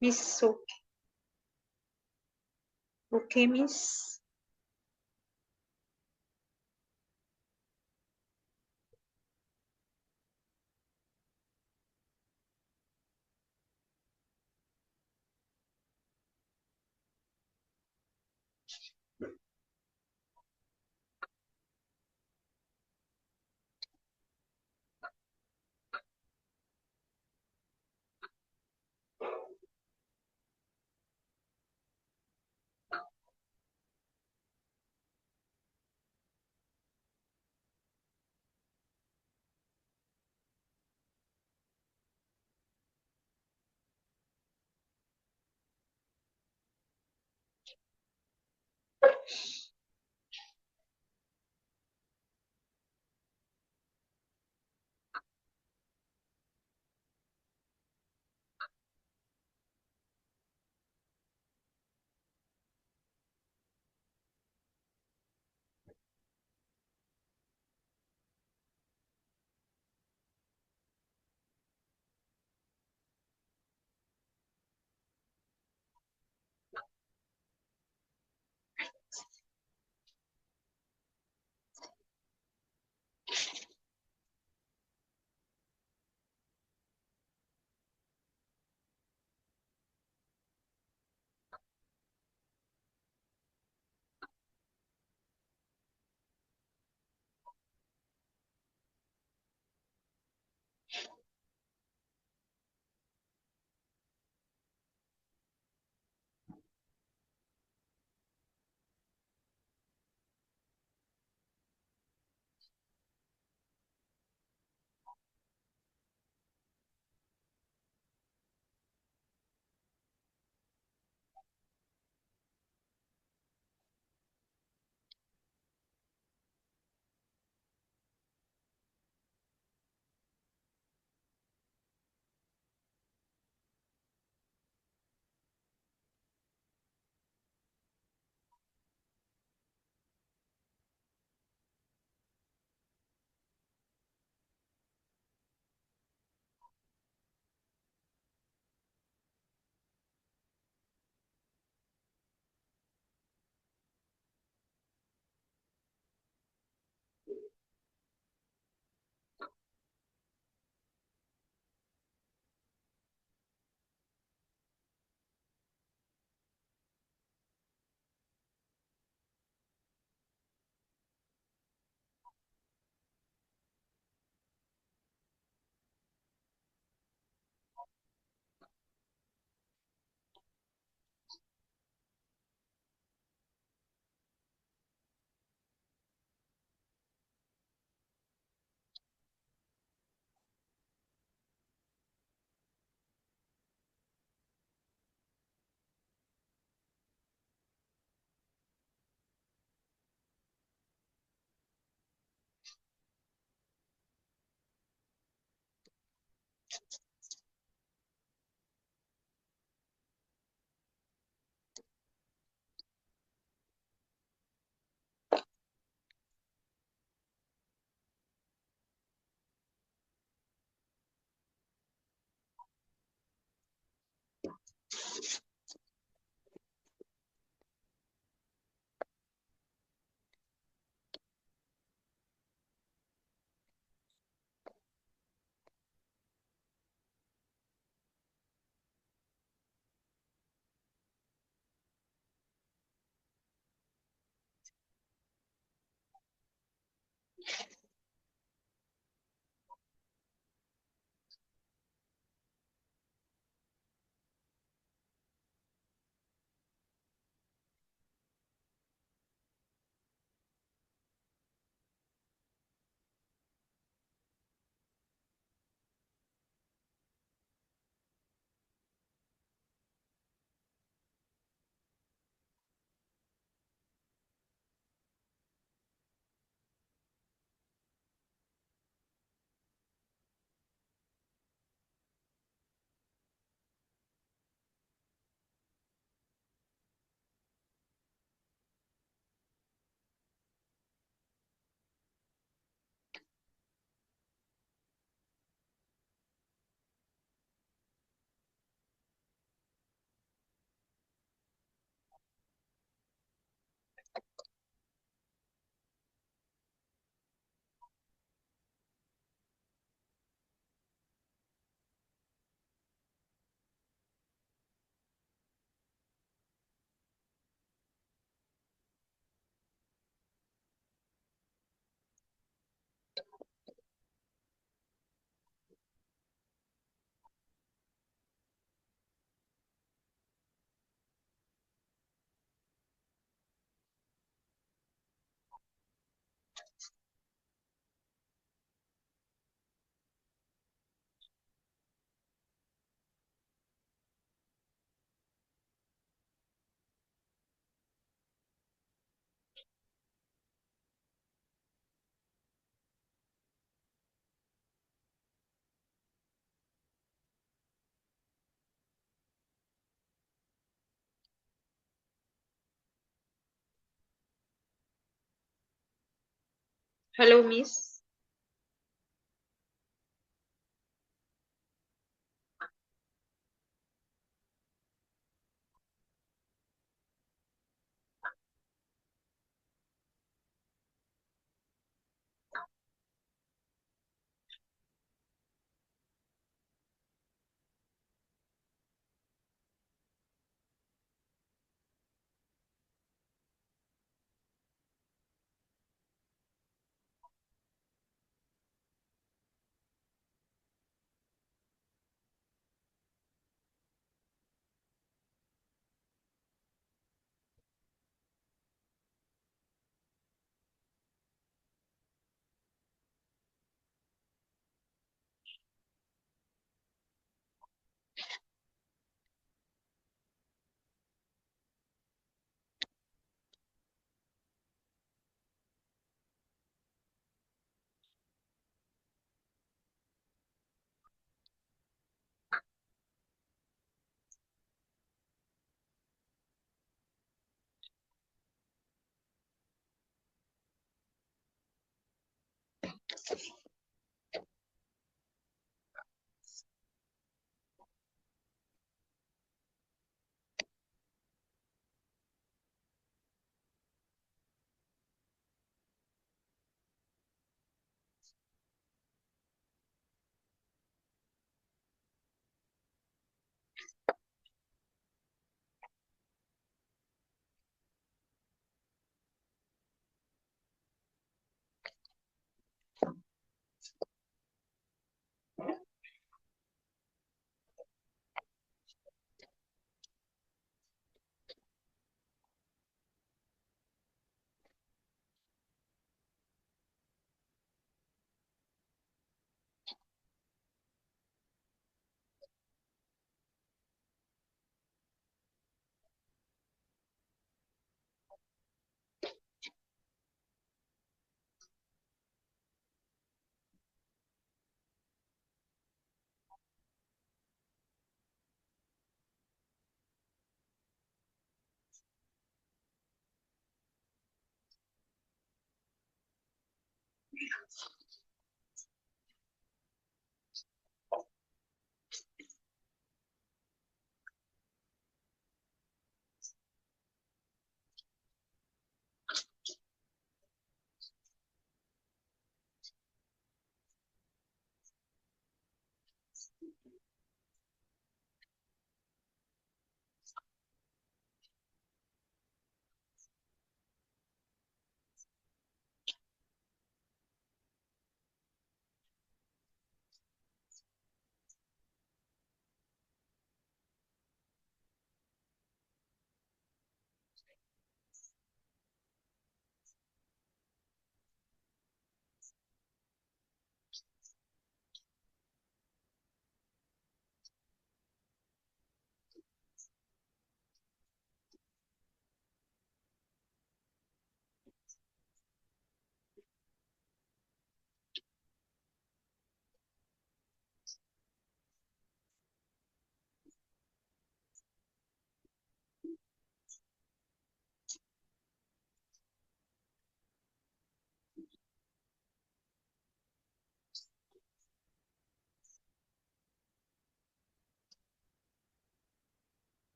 Miss, okay, Miss. Hello, Miss.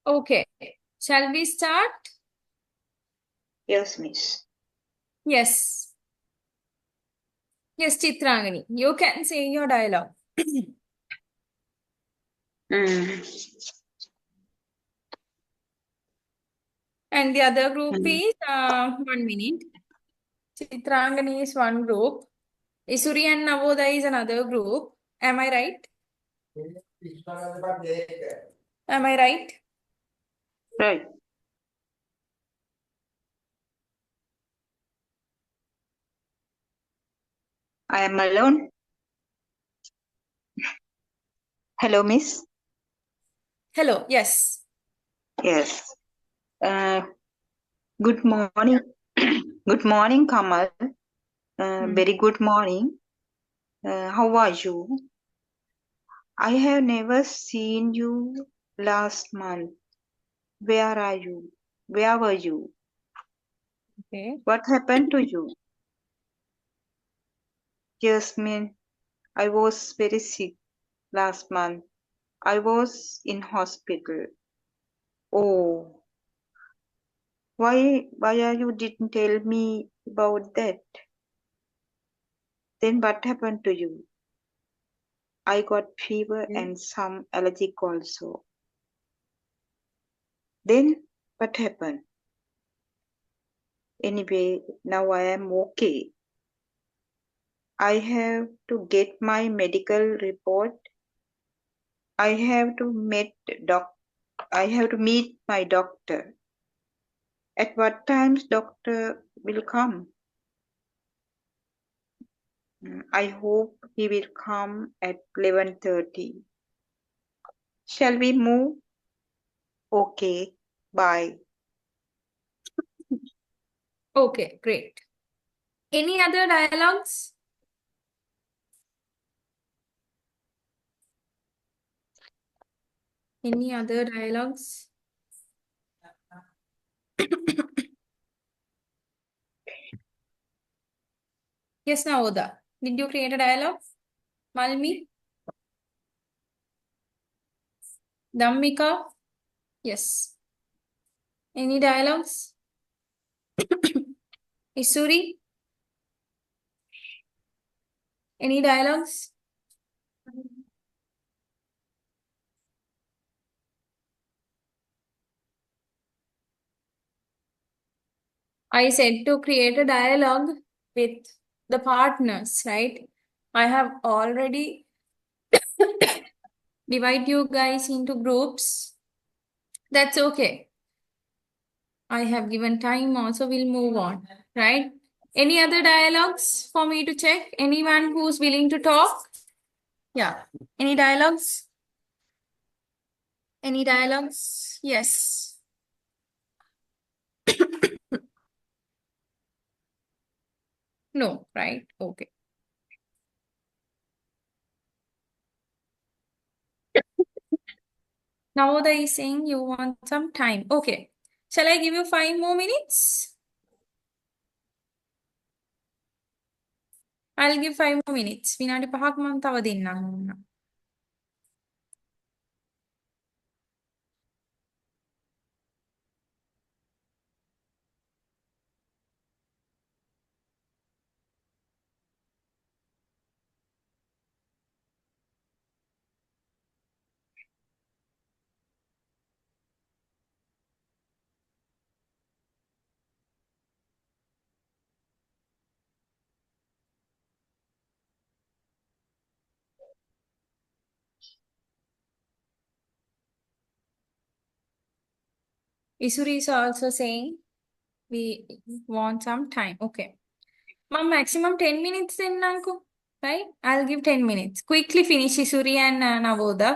Okay. Shall we start? Yes, Miss. Yes. Yes, Chitrangani. You can say your dialogue. Mm. And the other group Mm. is 1 minute. Chitrangani is one group. Isuri and Navodaya is another group. Am I right? Am I right? Right. I am alone. Hello, Miss. Hello. Yes. Yes. Uh, good morning. Good morning, Kamal. Very good morning. How are you? I have never seen you last month. Where are you? Where were you? Okay. What happened to you? Jasmine, I was very sick last month. I was in hospital. Oh, why are you didn't tell me about that? Then what happened to you? I got fever and some allergic also. Then what happened? Anyway, now I am okay. I have to get my medical report. I have to meet my doctor. At what times doctor will come? I hope he will come at 11:30. Shall we move? Okay. Bye. Okay, great. Any other dialogues? Any other dialogues? Yes, Naoda. Did you create a dialogue? Malmi? Dhammika? Yes. Any dialogues? Isuri? Any dialogues? I said to create a dialogue with the partners, right? I have already divide you guys into groups. That's okay. I have given time also, we'll move on, right? Any other dialogues for me to check? Anyone who's willing to talk? Yeah. Any dialogues? Any dialogues? Yes. No, right? Okay. Now Uday is saying you want some time. Okay. Shall I give you 5 more minutes? I'll give 5 more minutes. විනාඩි 5ක් මම තව දෙන්නම් ඕන්න. Isuri is also saying we want some time. Okay. Mom, maximum 10 minutes in Nanku. Right? I'll give 10 minutes. Quickly finish Isuri and Navoda.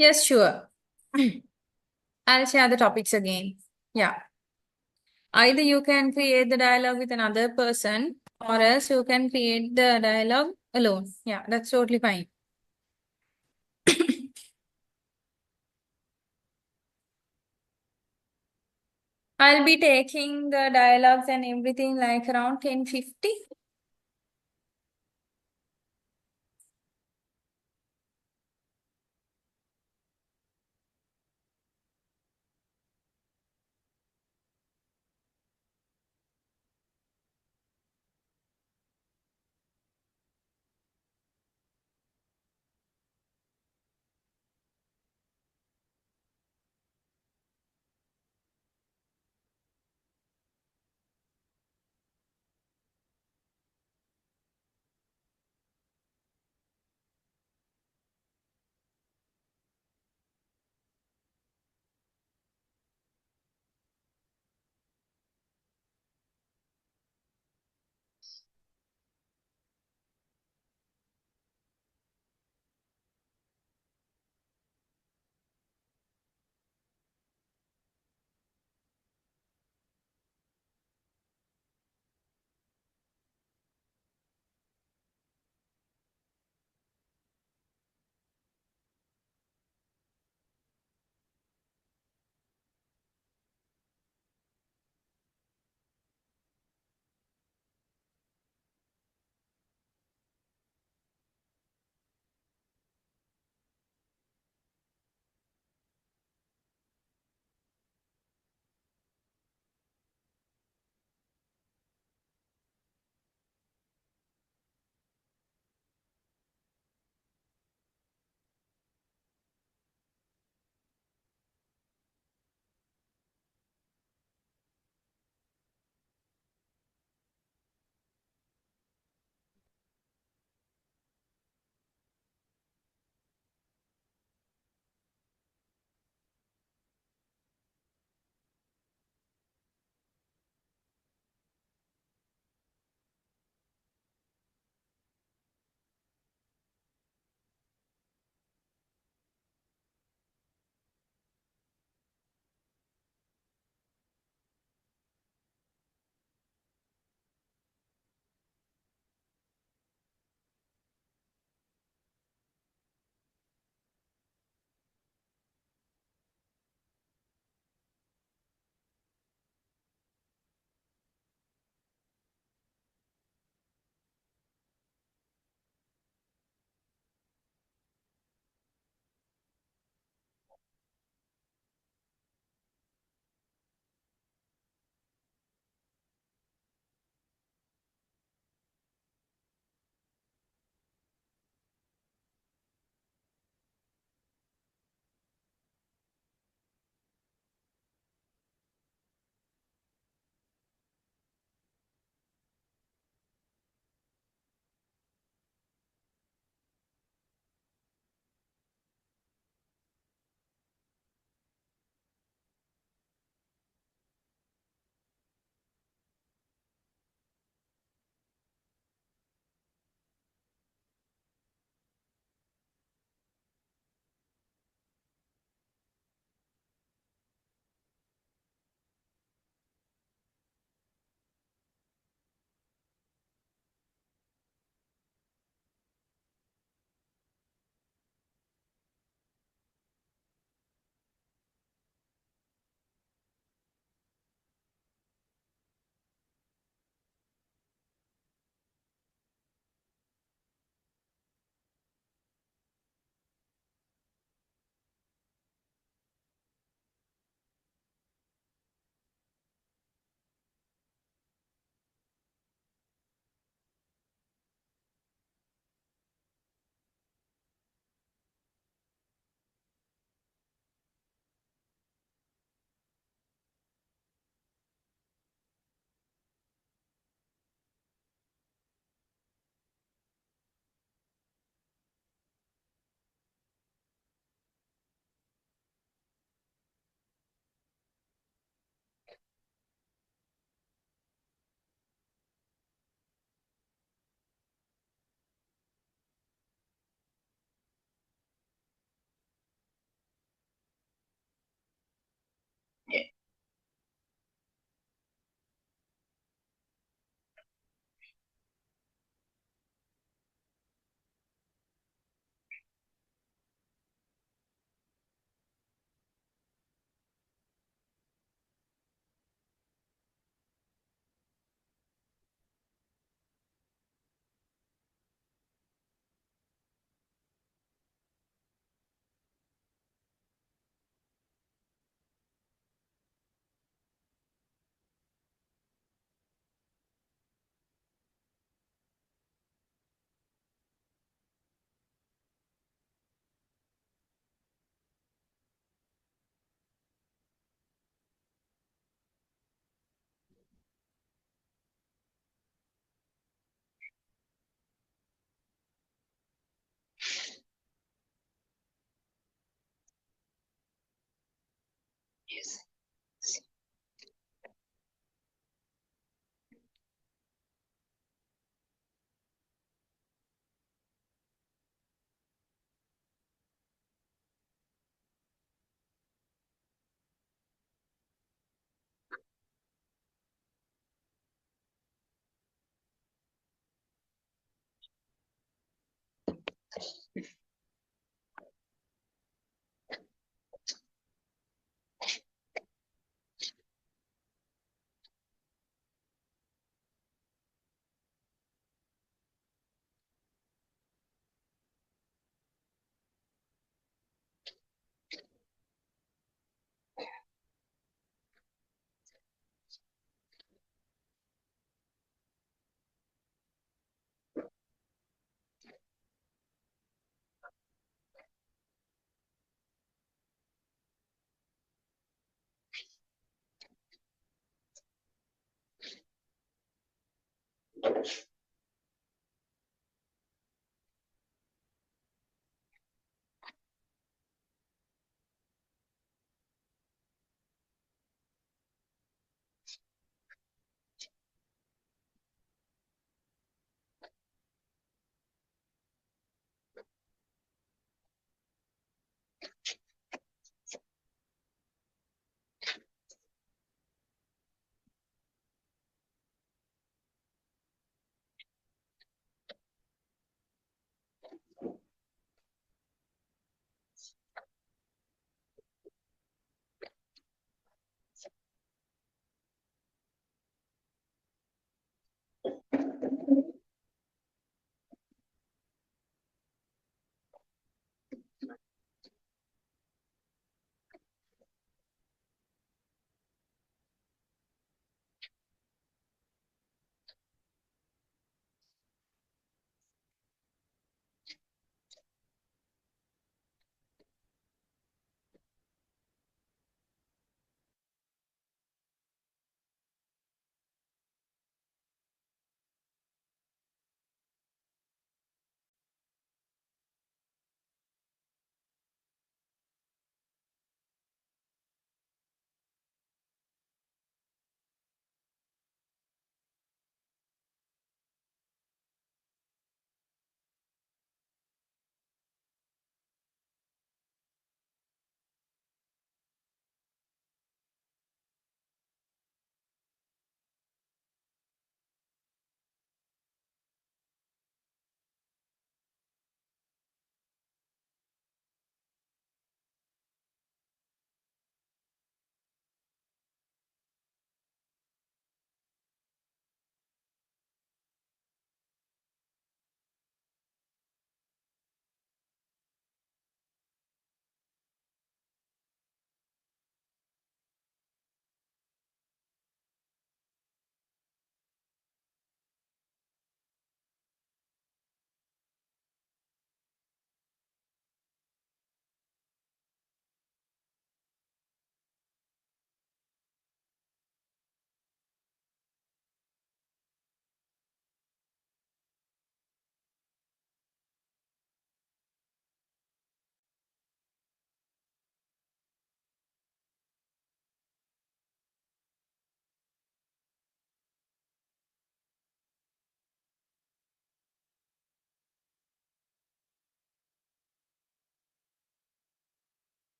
Yes, sure. I'll share the topics again. Yeah. Either you can create the dialogue with another person or else you can create the dialogue alone. Yeah, that's totally fine. I'll be taking the dialogues and everything like around 10:50.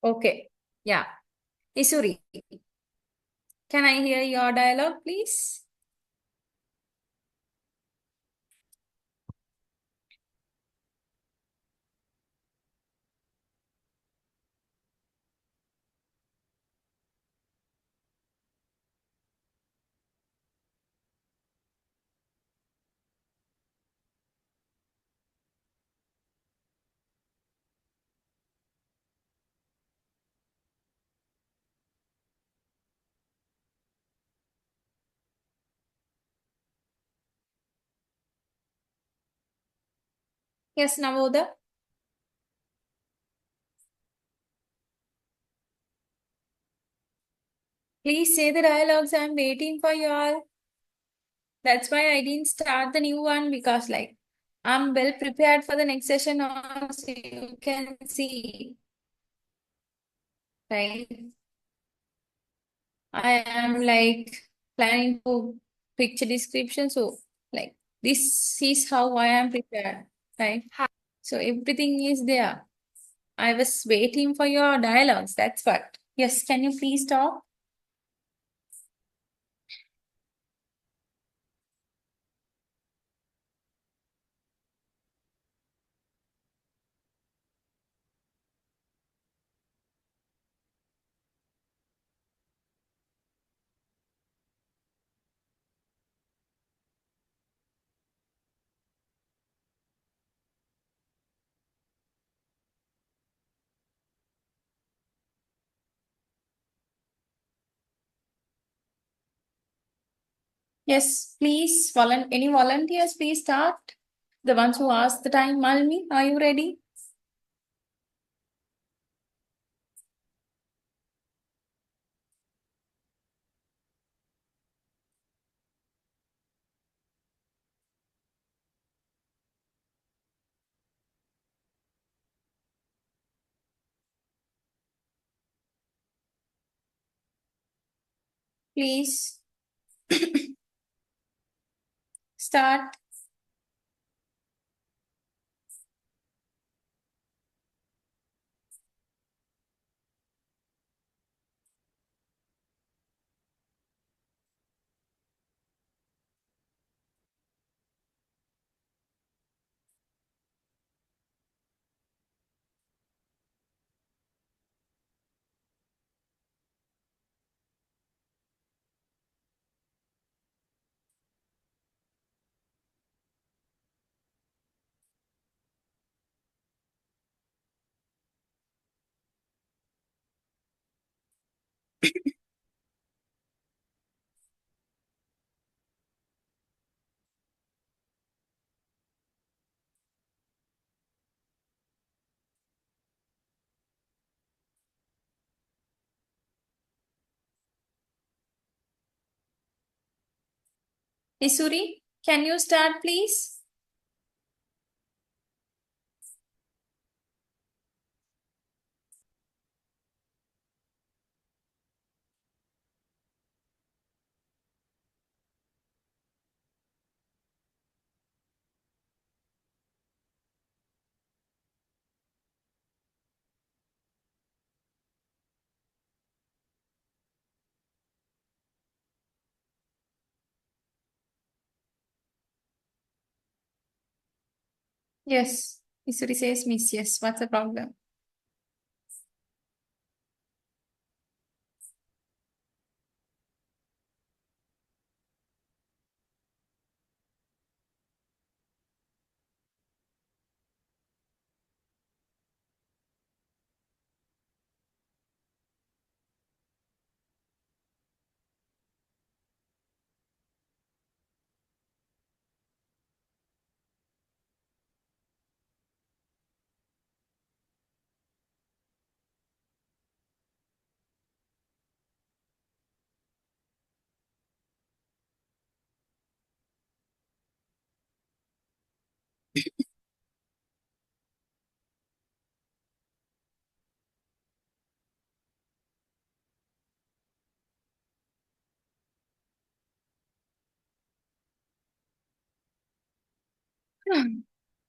Okay. Yeah. Isuri, can I hear your dialogue, please? Yes, Navoda. Please say the dialogues. I'm waiting for you all. That's why I didn't start the new one because I'm well prepared for the next session also. You can see, right? I am planning to picture description. So this is how I am prepared, right? So everything is there. I was waiting for your dialogues. That's what. Yes, can you please talk? Yes, please. Any volunteers, please start. The ones who asked the time, Malmi, are you ready? Please start. Isuri, can you start, please? Yes. Isuri says miss. Yes. What's the problem?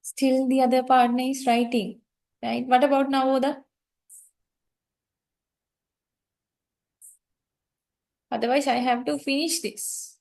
Still the other partner is writing, right? What about Navoda? Otherwise, I have to finish this.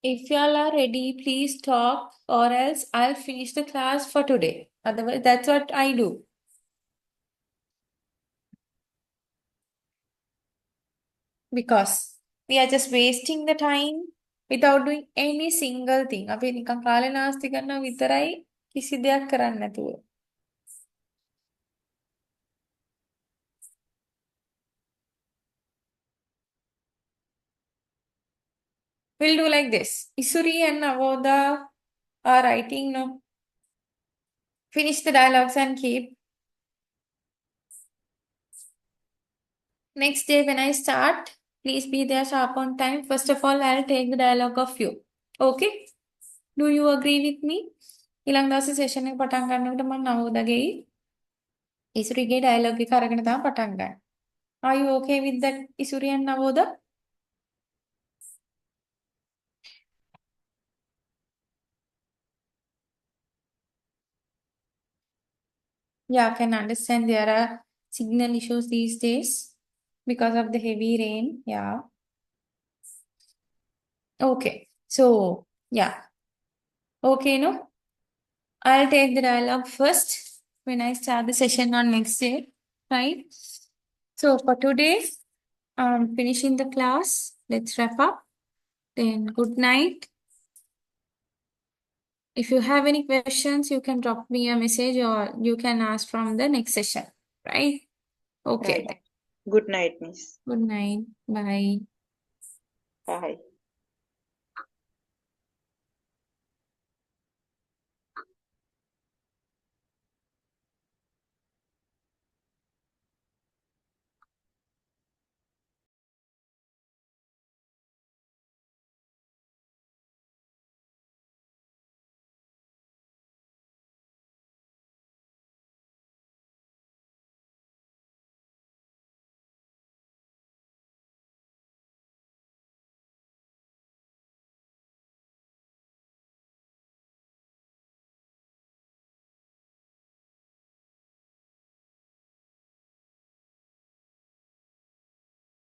If y'all are ready, please talk, or else I'll finish the class for today. Otherwise, that's what I do. Because we are just wasting the time without doing any single thing. අපි නිකන් කාලේ නාස්ති කරනවා විතරයි කිසි දෙයක් කරන්නේ නැතුව. We'll do like this. Isuri and Avoda are writing no. Finish the dialogues and keep. Next day when I start, please be there sharp on time. First of all, I'll take the dialogue of you. Okay? Do you agree with me? ඊළඟ දවසේ session එක පටන් ගන්නකොට මම නවෝදගේ ඉසුරිගේ dialogue එක අරගෙන තමයි පටන් ගන්න. Are you okay with that, Isuri and Navoda? Yeah, I can understand there are signal issues these days because of the heavy rain. Yeah. Okay. So, yeah. Okay, no? I'll take the dialogue first when I start the session on next day, right? So, for today, I'm finishing the class. Let's wrap up. Then, good night. If you have any questions, you can drop me a message or you can ask from the next session, right? Okay. Right. Good night, Miss. Good night. Bye. Bye.